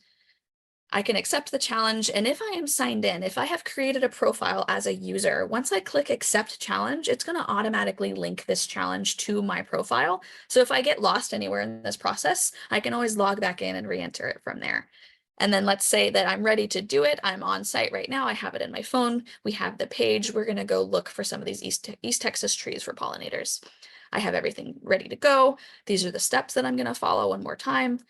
I can accept the challenge. And if I am signed in, if I have created a profile as a user, once I click accept challenge, it's going to automatically link this challenge to my profile. So if I get lost anywhere in this process, I can always log back in and re-enter it from there. And then let's say that I'm ready to do it. I'm on site right now. I have it in my phone. We have the page. We're going to go look for some of these East Texas trees for pollinators. I have everything ready to go. These are the steps that I'm going to follow one more time.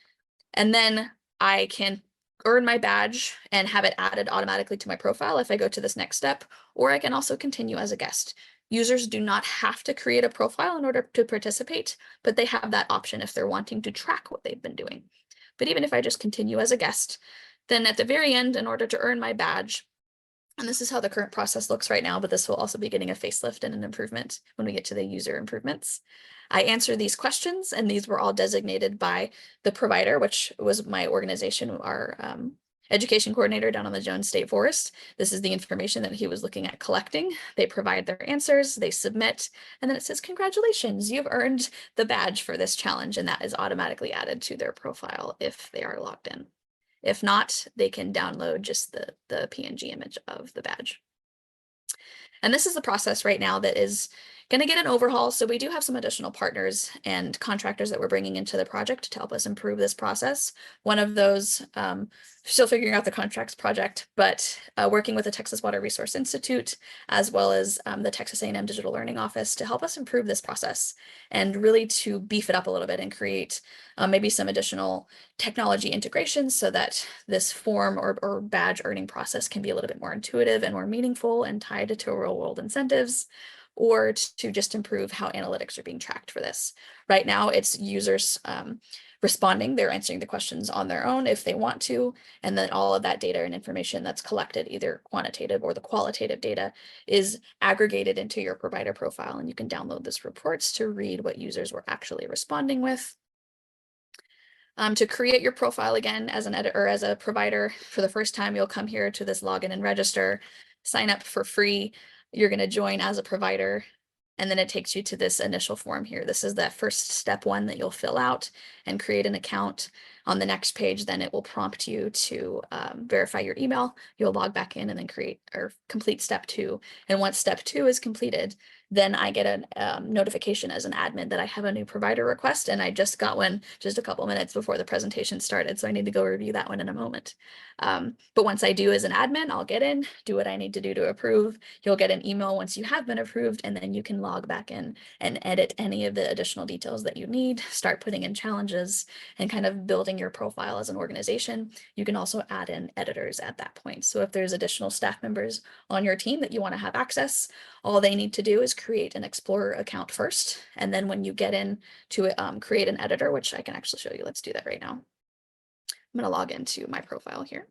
And then I can earn my badge and have it added automatically to my profile if I go to this next step, or I can also continue as a guest. Users do not have to create a profile in order to participate, but they have that option if they're wanting to track what they've been doing. But even if I just continue as a guest, then at the very end, in order to earn my badge, and this is how the current process looks right now, but this will also be getting a facelift and an improvement when we get to the user improvements. I answer these questions, and these were all designated by the provider, which was my organization, our education coordinator down on the Jones State Forest. This is the information that he was looking at collecting. They provide their answers, they submit, and then it says, congratulations, you've earned the badge for this challenge, and that is automatically added to their profile if they are logged in. If not, they can download just the PNG image of the badge. And this is the process right now that is going to get an overhaul. So we do have some additional partners and contractors that we're bringing into the project to help us improve this process. One of those, still figuring out the contracts project, but working with the Texas Water Resource Institute, as well as the Texas A&M Digital Learning Office to help us improve this process and really to beef it up a little bit and create maybe some additional technology integrations so that this form or badge earning process can be a little bit more intuitive and more meaningful and tied to real world incentives, or to just improve how analytics are being tracked for this. Right now, it's users responding. They're answering the questions on their own if they want to, and then all of that data and information that's collected, either quantitative or the qualitative data, is aggregated into your provider profile, and you can download this reports to read what users were actually responding with. To create your profile again as an editor or as a provider for the first time, you'll come here to this login and register, sign up for free. You're going to join as a provider, and then it takes you to this initial form here. This is that first step one that you'll fill out and create an account. On the next page, then it will prompt you to verify your email. You'll log back in and then create or complete step 2. And once step 2 is completed, then I get a notification as an admin that I have a new provider request, and I just got one just a couple minutes before the presentation started, so I need to go review that one in a moment. But once I do as an admin, I'll get in, do what I need to do to approve. You'll get an email once you have been approved, and then you can log back in and edit any of the additional details that you need, start putting in challenges, and kind of building your profile as an organization. You can also add in editors at that point. So if there's additional staff members on your team that you want to have access, all they need to do is create an Explorer account first. And then when you get in to create an editor, which I can actually show you, let's do that right now. I'm going to log into my profile here.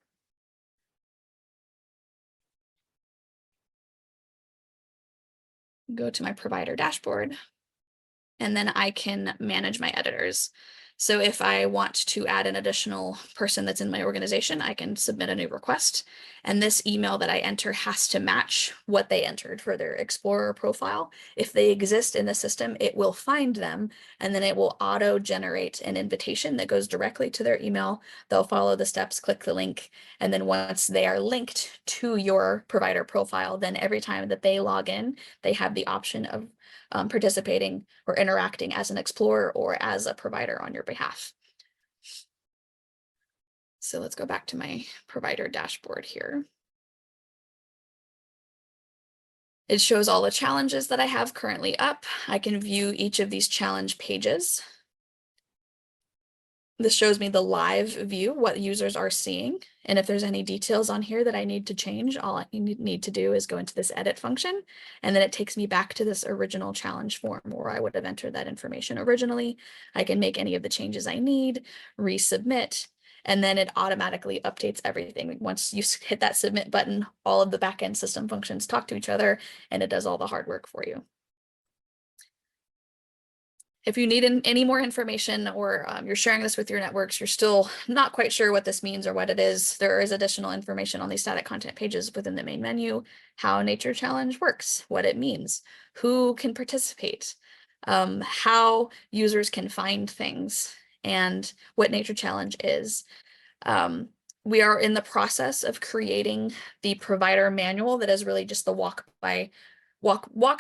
Go to my provider dashboard. and then I can manage my editors. So if I want to add an additional person that's in my organization, I can submit a new request. And this email that I enter has to match what they entered for their Explorer profile. If they exist in the system, it will find them, and then it will auto-generate an invitation that goes directly to their email. They'll follow the steps, click the link, and then once they are linked to your provider profile, then every time that they log in, they have the option of participating or interacting as an explorer or as a provider on your behalf. So let's go back to my provider dashboard here. It shows all the challenges that I have currently up. I can view each of these challenge pages. This shows me the live view, what users are seeing. And if there's any details on here that I need to change, all I need to do is go into this edit function. And then it takes me back to this original challenge form where I would have entered that information originally. I can make any of the changes I need, resubmit, and then it automatically updates everything. Once you hit that submit button, all of the backend system functions talk to each other, and it does all the hard work for you. If you need any more information, or you're sharing this with your networks, you're still not quite sure what this means or what it is, there is additional information on these static content pages within the main menu, how Nature Challenge works, what it means, who can participate, how users can find things, and what Nature Challenge is. We are in the process of creating the provider manual that is really just the walk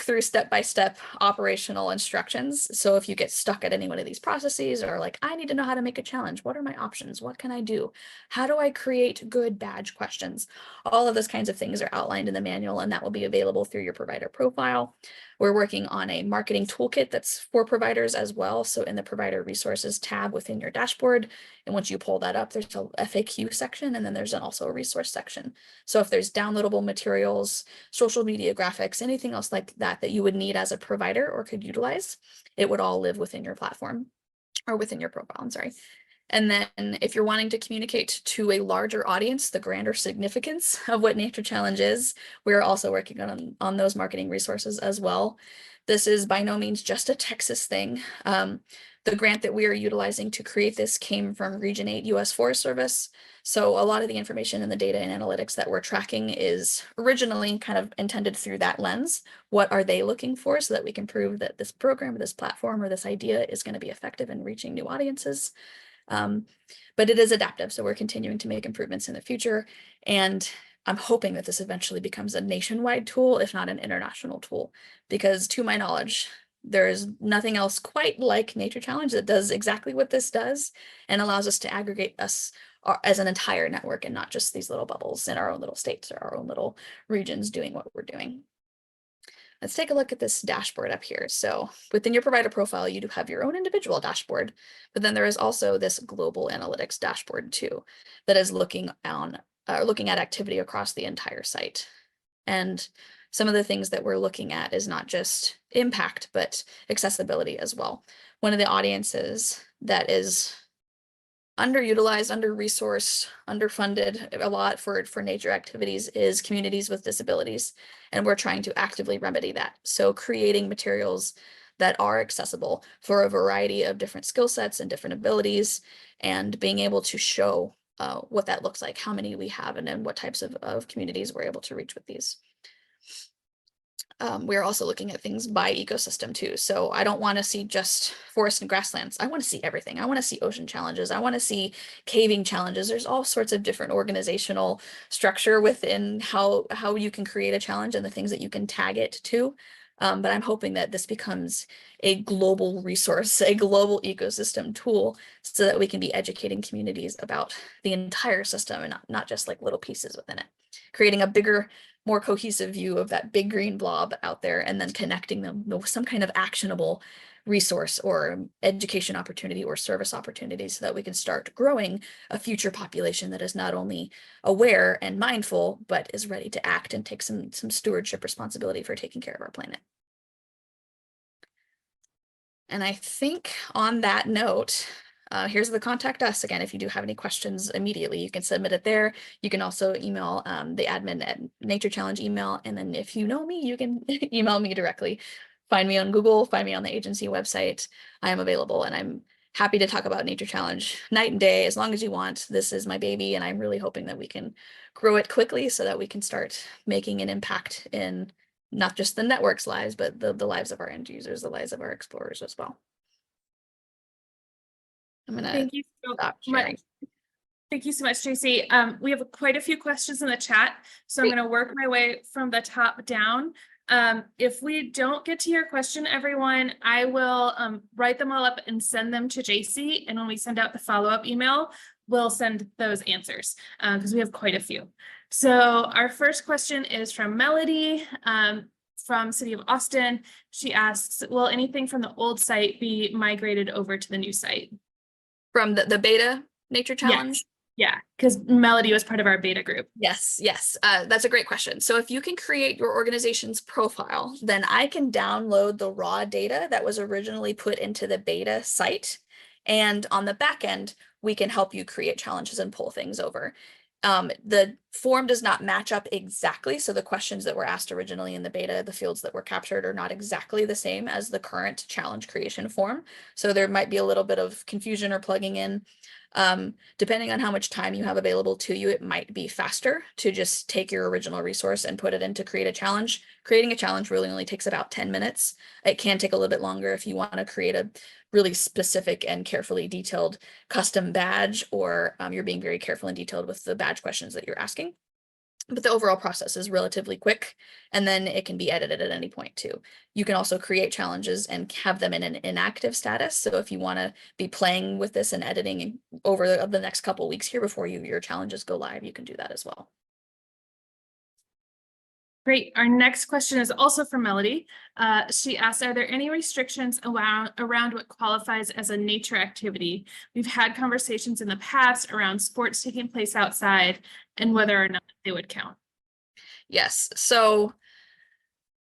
through step-by-step operational instructions. So if you get stuck at any one of these processes, or like, I need to know how to make a challenge, what are my options? What can I do? How do I create good badge questions? All of those kinds of things are outlined in the manual, and that will be available through your provider profile. We're working on a marketing toolkit that's for providers as well. So in the provider resources tab within your dashboard, and once you pull that up, there's a FAQ section, and then there's also a resource section. So if there's downloadable materials, social media graphics, anything else like that that you would need as a provider or could utilize, it would all live within your platform or within your profile, I'm sorry. And then if you're wanting to communicate to a larger audience, the grander significance of what Nature Challenge is, we're also working on those marketing resources as well. This is by no means just a Texas thing. The grant that we are utilizing to create this came from Region 8 US Forest Service. So a lot of the information and the data and analytics that we're tracking is originally kind of intended through that lens. What are they looking for so that we can prove that this program or this platform or this idea is going to be effective in reaching new audiences? But it is adaptive, so we're continuing to make improvements in the future. And I'm hoping that this eventually becomes a nationwide tool, if not an international tool, because to my knowledge, there is nothing else quite like Nature Challenge that does exactly what this does and allows us to aggregate us as an entire network and not just these little bubbles in our own little states or our own little regions doing what we're doing. Let's take a look at this dashboard up here. So within your provider profile, you do have your own individual dashboard, but then there is also this global analytics dashboard too, that is looking at activity across the entire site. And some of the things that we're looking at is not just impact, but accessibility as well. One of the audiences that is underutilized, under-resourced, underfunded a lot for nature activities is communities with disabilities. And we're trying to actively remedy that. So creating materials that are accessible for a variety of different skill sets and different abilities, and being able to show what that looks like, how many we have, and then what types of communities we're able to reach with these. We're also looking at things by ecosystem too. So I don't want to see just forest and grasslands. I want to see everything. I want to see ocean challenges. I want to see caving challenges. There's all sorts of different organizational structure within how you can create a challenge and the things that you can tag it to. But I'm hoping that this becomes a global resource, a global ecosystem tool, so that we can be educating communities about the entire system and not just like little pieces within it. Creating a bigger, more cohesive view of that big green blob out there, and then connecting them with some kind of actionable resource or education opportunity or service opportunity, so that we can start growing a future population that is not only aware and mindful, but is ready to act and take some stewardship responsibility for taking care of our planet. And I think on that note, here's the contact us. Again, if you do have any questions immediately, you can submit it there. You can also email the admin at Nature Challenge email. And then if you know me, you can email me directly find me on Google, find me on the agency website. I am available, and I'm happy to talk about Nature Challenge night and day as long as you want. This is my baby, and I'm really hoping that we can grow it quickly so that we can start making an impact in not just the network's lives, but the lives of our end users, the lives of our explorers as well. I'm gonna Thank you so stop much. sharing. Thank you so much, Tracy. We have quite a few questions in the chat, so I'm Great. going to work my way from the top down. If we don't get to your question, everyone, I will write them all up and send them to JC. And when we send out the follow-up email, we'll send those answers because we have quite a few. So our first question is from Melody from City of Austin. She asks, will anything from the old site be migrated over to the new site? From the beta Nature Challenge? Yes. Yeah, because Melody was part of our beta group. Yes, that's a great question. So if you can create your organization's profile, then I can download the raw data that was originally put into the beta site. And on the back end, we can help you create challenges and pull things over. The form does not match up exactly. So the questions that were asked originally in the beta, the fields that were captured are not exactly the same as the current challenge creation form. So there might be a little bit of confusion or plugging in. Depending on how much time you have available to you, it might be faster to just take your original resource and put it in to create a challenge. Creating a challenge really only takes about 10 minutes. It can take a little bit longer if you want to create a really specific and carefully detailed custom badge, or you're being very careful and detailed with the badge questions that you're asking. But the overall process is relatively quick, and then it can be edited at any point too. You can also create challenges and have them in an inactive status. So if you want to be playing with this and editing over the next couple of weeks here before your challenges go live, you can do that as well. Great. Our next question is also from Melody. She asked, are there any restrictions around what qualifies as a nature activity? We've had conversations in the past around sports taking place outside and whether or not they would count. Yes, so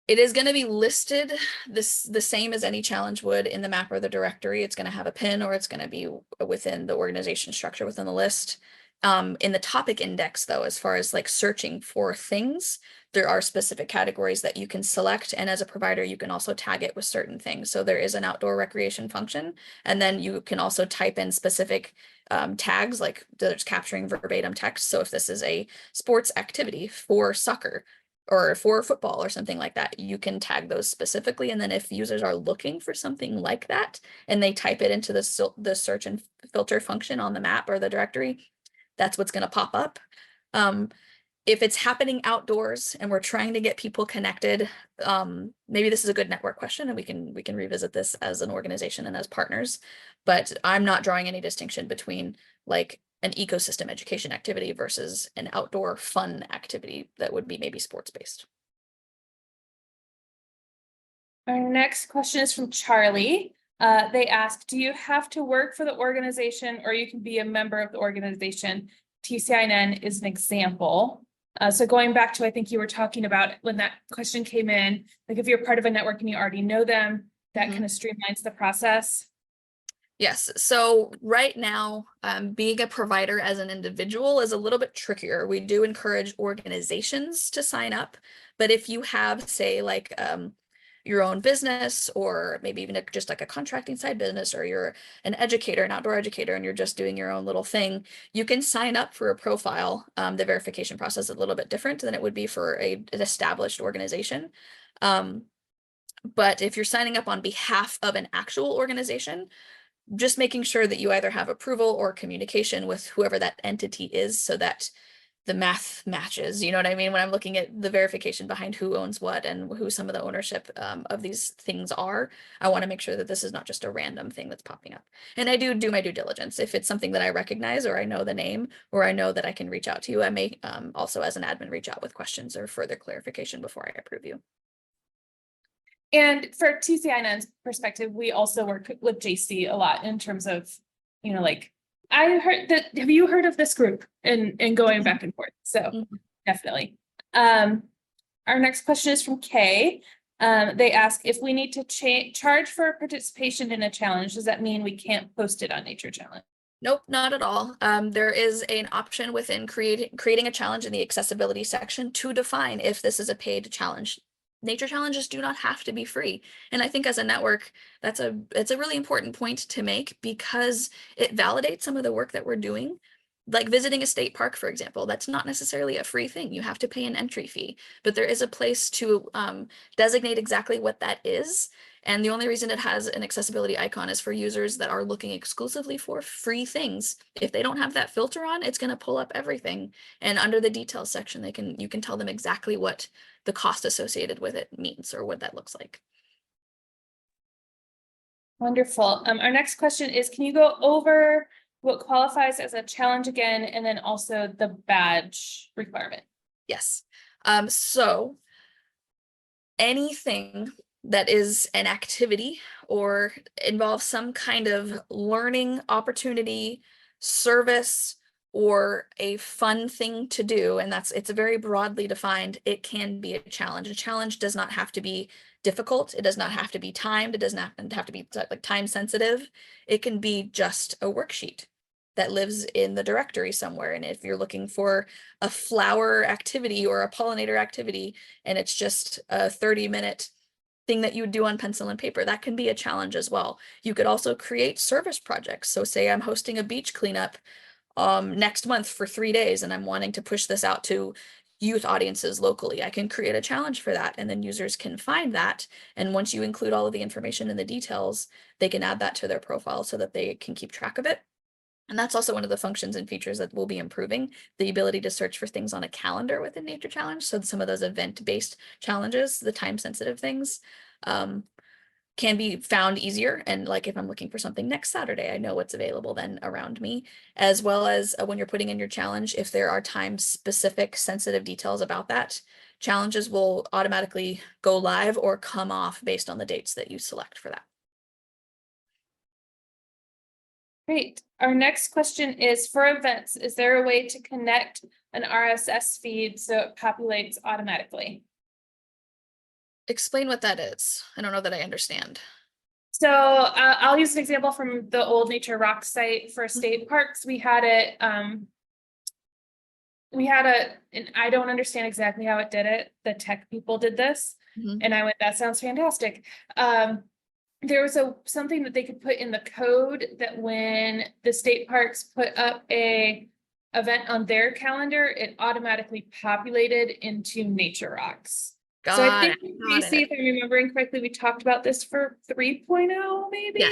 it is going to be listed the same as any challenge would in the map or the directory. It's going to have a pin, or it's going to be within the organization structure within the list. In the topic index, though, as far as like searching for things, there are specific categories that you can select. And as a provider, you can also tag it with certain things. So there is an outdoor recreation function. And then you can also type in specific tags, like there's capturing verbatim text. So if this is a sports activity for soccer, or for football or something like that, you can tag those specifically. And then if users are looking for something like that and they type it into the search and filter function on the map or the directory, that's what's going to pop up. If it's happening outdoors and we're trying to get people connected, maybe this is a good network question, and we can revisit this as an organization and as partners. But I'm not drawing any distinction between like an ecosystem education activity versus an outdoor fun activity that would be maybe sports based. Our next question is from Charlie. They ask, do you have to work for the organization or you can be a member of the organization? TCINN is an example. So going back to, I think you were talking about when that question came in, like if you're part of a network and you already know them, that kind of streamlines the process. Yes. So right now, being a provider as an individual is a little bit trickier. We do encourage organizations to sign up, but if you have, say, like your own business, or maybe even just like a contracting side business, or you're an educator, an outdoor educator, and you're just doing your own little thing, you can sign up for a profile. The verification process is a little bit different than it would be for an established organization. But if you're signing up on behalf of an actual organization, just making sure that you either have approval or communication with whoever that entity is so that the math matches. You know what I mean? When I'm looking at the verification behind who owns what and who some of the ownership of these things are, I want to make sure that this is not just a random thing that's popping up. And I do my due diligence. If it's something that I recognize, or I know the name, or I know that I can reach out to you, I may also as an admin reach out with questions or further clarification before I approve you. And for TCINN's perspective, we also work with JC a lot in terms of, you know, like I heard that, have you heard of this group and going back and forth? So definitely. Our next question is from Kay. They ask if we need to charge for participation in a challenge. Does that mean we can't post it on Nature Challenge? Nope, not at all. There is an option within creating a challenge in the accessibility section to define if this is a paid challenge. nature challenges do not have to be free. And I think as a network, it's a really important point to make, because it validates some of the work that we're doing. Like visiting a state park, for example, that's not necessarily a free thing. You have to pay an entry fee, but there is a place to designate exactly what that is. And the only reason it has an accessibility icon is for users that are looking exclusively for free things. If they don't have that filter on, it's going to pull up everything. And under the details section, you can tell them exactly what the cost associated with it means, or what that looks like. Wonderful. Our next question is, can you go over what qualifies as a challenge again, and then also the badge requirement? Yes. So anything that is an activity or involves some kind of learning opportunity, service, or a fun thing to do, and it's very broadly defined, it can be a challenge. A challenge does not have to be difficult. It does not have to be timed. It does not have to be like time sensitive. It can be just a worksheet that lives in the directory somewhere. And if you're looking for a flower activity or a pollinator activity, and it's just a 30-minute thing that you would do on pencil and paper, that can be a challenge as well. You could also create service projects. So say I'm hosting a beach cleanup next month for 3 days, and I'm wanting to push this out to youth audiences locally. I can create a challenge for that, and then users can find that. And once you include all of the information and the details, they can add that to their profile so that they can keep track of it. And that's also one of the functions and features that we'll be improving, the ability to search for things on a calendar within Nature Challenge. So some of those event-based challenges, the time-sensitive things, can be found easier. And like if I'm looking for something next Saturday, I know what's available then around me, as well as when you're putting in your challenge, if there are time-specific sensitive details about that, challenges will automatically go live or come off based on the dates that you select for that. Great. Our next question is, for events, is there a way to connect an RSS feed so it populates automatically? Explain what that is. I don't know that I understand. So I'll use an example from the old Nature Rock site for state parks. We had it, and I don't understand exactly how it did it. The tech people did this. Mhm. And I went, that sounds fantastic. There was something that they could put in the code that when the state parks put up a event on their calendar, it automatically populated into Nature Rocks. So I think, Casey, if I'm remembering correctly, we talked about this for 3.0, maybe?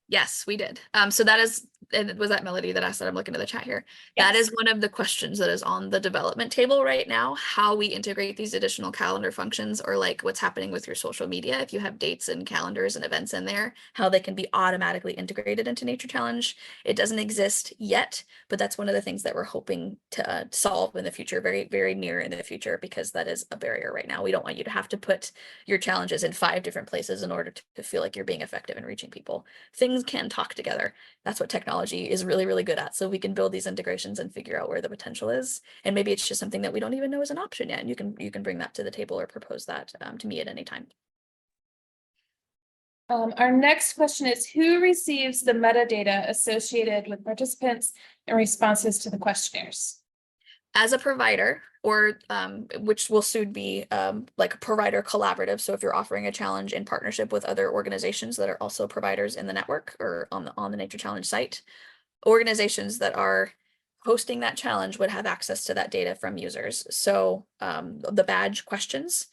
Yes, we did. So that is, and it was that Melody that asked that. I'm looking at the chat here. That Yes. is one of the questions that is on the development table right now, how we integrate these additional calendar functions, or like what's happening with your social media. If you have dates and calendars and events in there, how they can be automatically integrated into Nature Challenge. It doesn't exist yet, but that's one of the things that we're hoping to solve in the future, very, very near in the future, because that is a barrier right now. We don't want you to have to put your challenges in 5 different places in order to feel like you're being effective in reaching people. Things can talk together. That's what technology is really, really good at. So we can build these integrations and figure out where the potential is. And maybe it's just something that we don't even know is an option yet. And you can bring that to the table or propose that to me at any time. Our next question is, who receives the metadata associated with participants and responses to the questionnaires? As a provider, or which will soon be like a provider collaborative. So if you're offering a challenge in partnership with other organizations that are also providers in the network or on the Nature Challenge site, organizations that are hosting that challenge would have access to that data from users. So the badge questions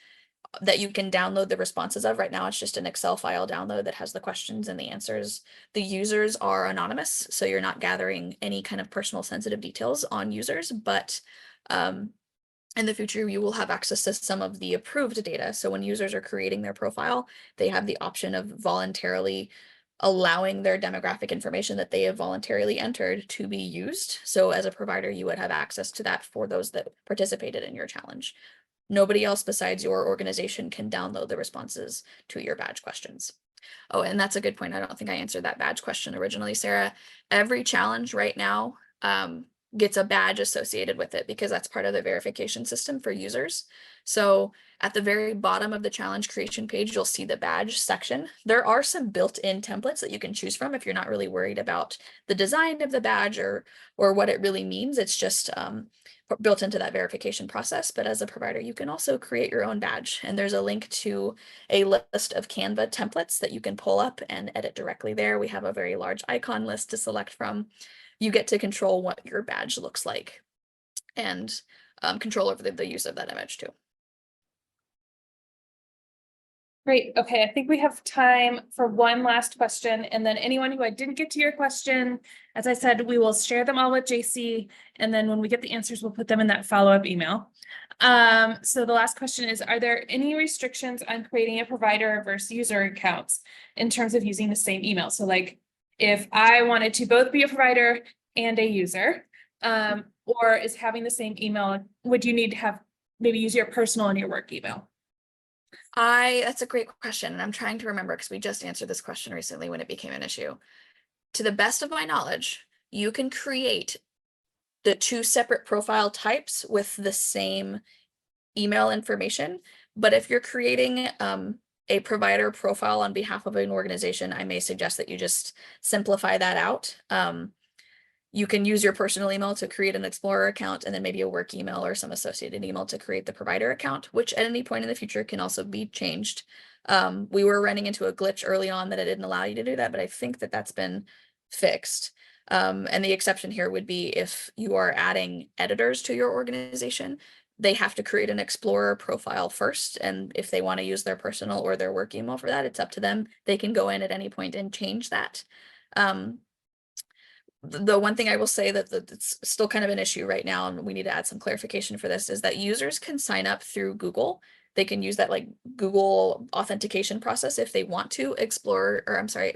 that you can download the responses of right now, it's just an Excel file download that has the questions and the answers. The users are anonymous, so you're not gathering any kind of personal sensitive details on users, but in the future, you will have access to some of the approved data. So when users are creating their profile, they have the option of voluntarily allowing their demographic information that they have voluntarily entered to be used. So as a provider, you would have access to that for those that participated in your challenge. Nobody else besides your organization can download the responses to your badge questions. Oh, and that's a good point. I don't think I answered that badge question originally, Sarah. Every challenge right now gets a badge associated with it, because that's part of the verification system for users. So At the very bottom of the challenge creation page, you'll see the badge section. There are some built-in templates that you can choose from if you're not really worried about the design of the badge or what it really means. It's just built into that verification process. But as a provider, you can also create your own badge. And there's a link to a list of Canva templates that you can pull up and edit directly there. We have a very large icon list to select from. You get to control what your badge looks like and control over the use of that image too. Great. Okay, I think we have time for one last question, and then anyone who I didn't get to your question, as I said, we will share them all with JC, and then when we get the answers, we'll put them in that follow-up email. So the last question is, are there any restrictions on creating a provider versus user accounts in terms of using the same email? So like, if I wanted to both be a provider and a user, or is having the same email, would you need to have maybe use your personal and your work email? That's a great question. And I'm trying to remember because we just answered this question recently when it became an issue. To the best of my knowledge, you can create the two separate profile types with the same email information. But if you're creating a provider profile on behalf of an organization, I may suggest that you just simplify that out. You can use your personal email to create an Explorer account and then maybe a work email or some associated email to create the provider account, which at any point in the future can also be changed. We were running into a glitch early on that it didn't allow you to do that, but I think that that's been fixed. And the exception here would be if you are adding editors to your organization, they have to create an Explorer profile first. And if they want to use their personal or their work email for that, it's up to them. They can go in at any point and change that. The one thing I will say that it's still kind of an issue right now, and we need to add some clarification for this, is that users can sign up through Google. They can use that like Google authentication process if they want to.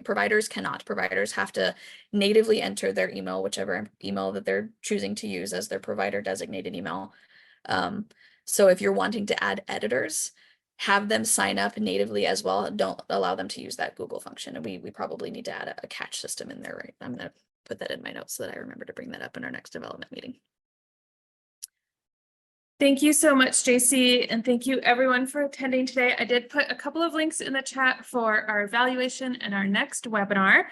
Providers cannot. Providers have to natively enter their email, whichever email that they're choosing to use as their provider designated email. So if you're wanting to add editors, have them sign up natively as well. Don't allow them to use that Google function. And we probably need to add a catch system in there, right? I'm going to put that in my notes so that I remember to bring that up in our next development meeting. Thank you so much, JC, and thank you everyone for attending today. I did put a couple of links in the chat for our evaluation and our next webinar.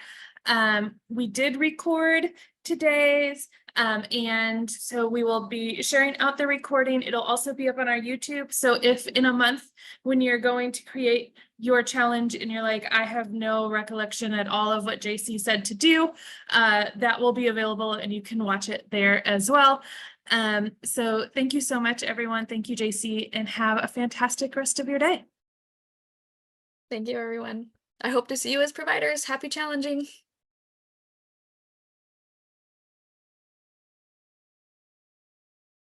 We did record today's, and so we will be sharing out the recording. It'll also be up on our YouTube. So if in a month when you're going to create your challenge and you're like, I have no recollection at all of what JC said to do, that will be available and you can watch it there as well. So thank you so much, everyone. Thank you, JC, and have a fantastic rest of your day. Thank you, everyone. I hope to see you as providers. Happy challenging.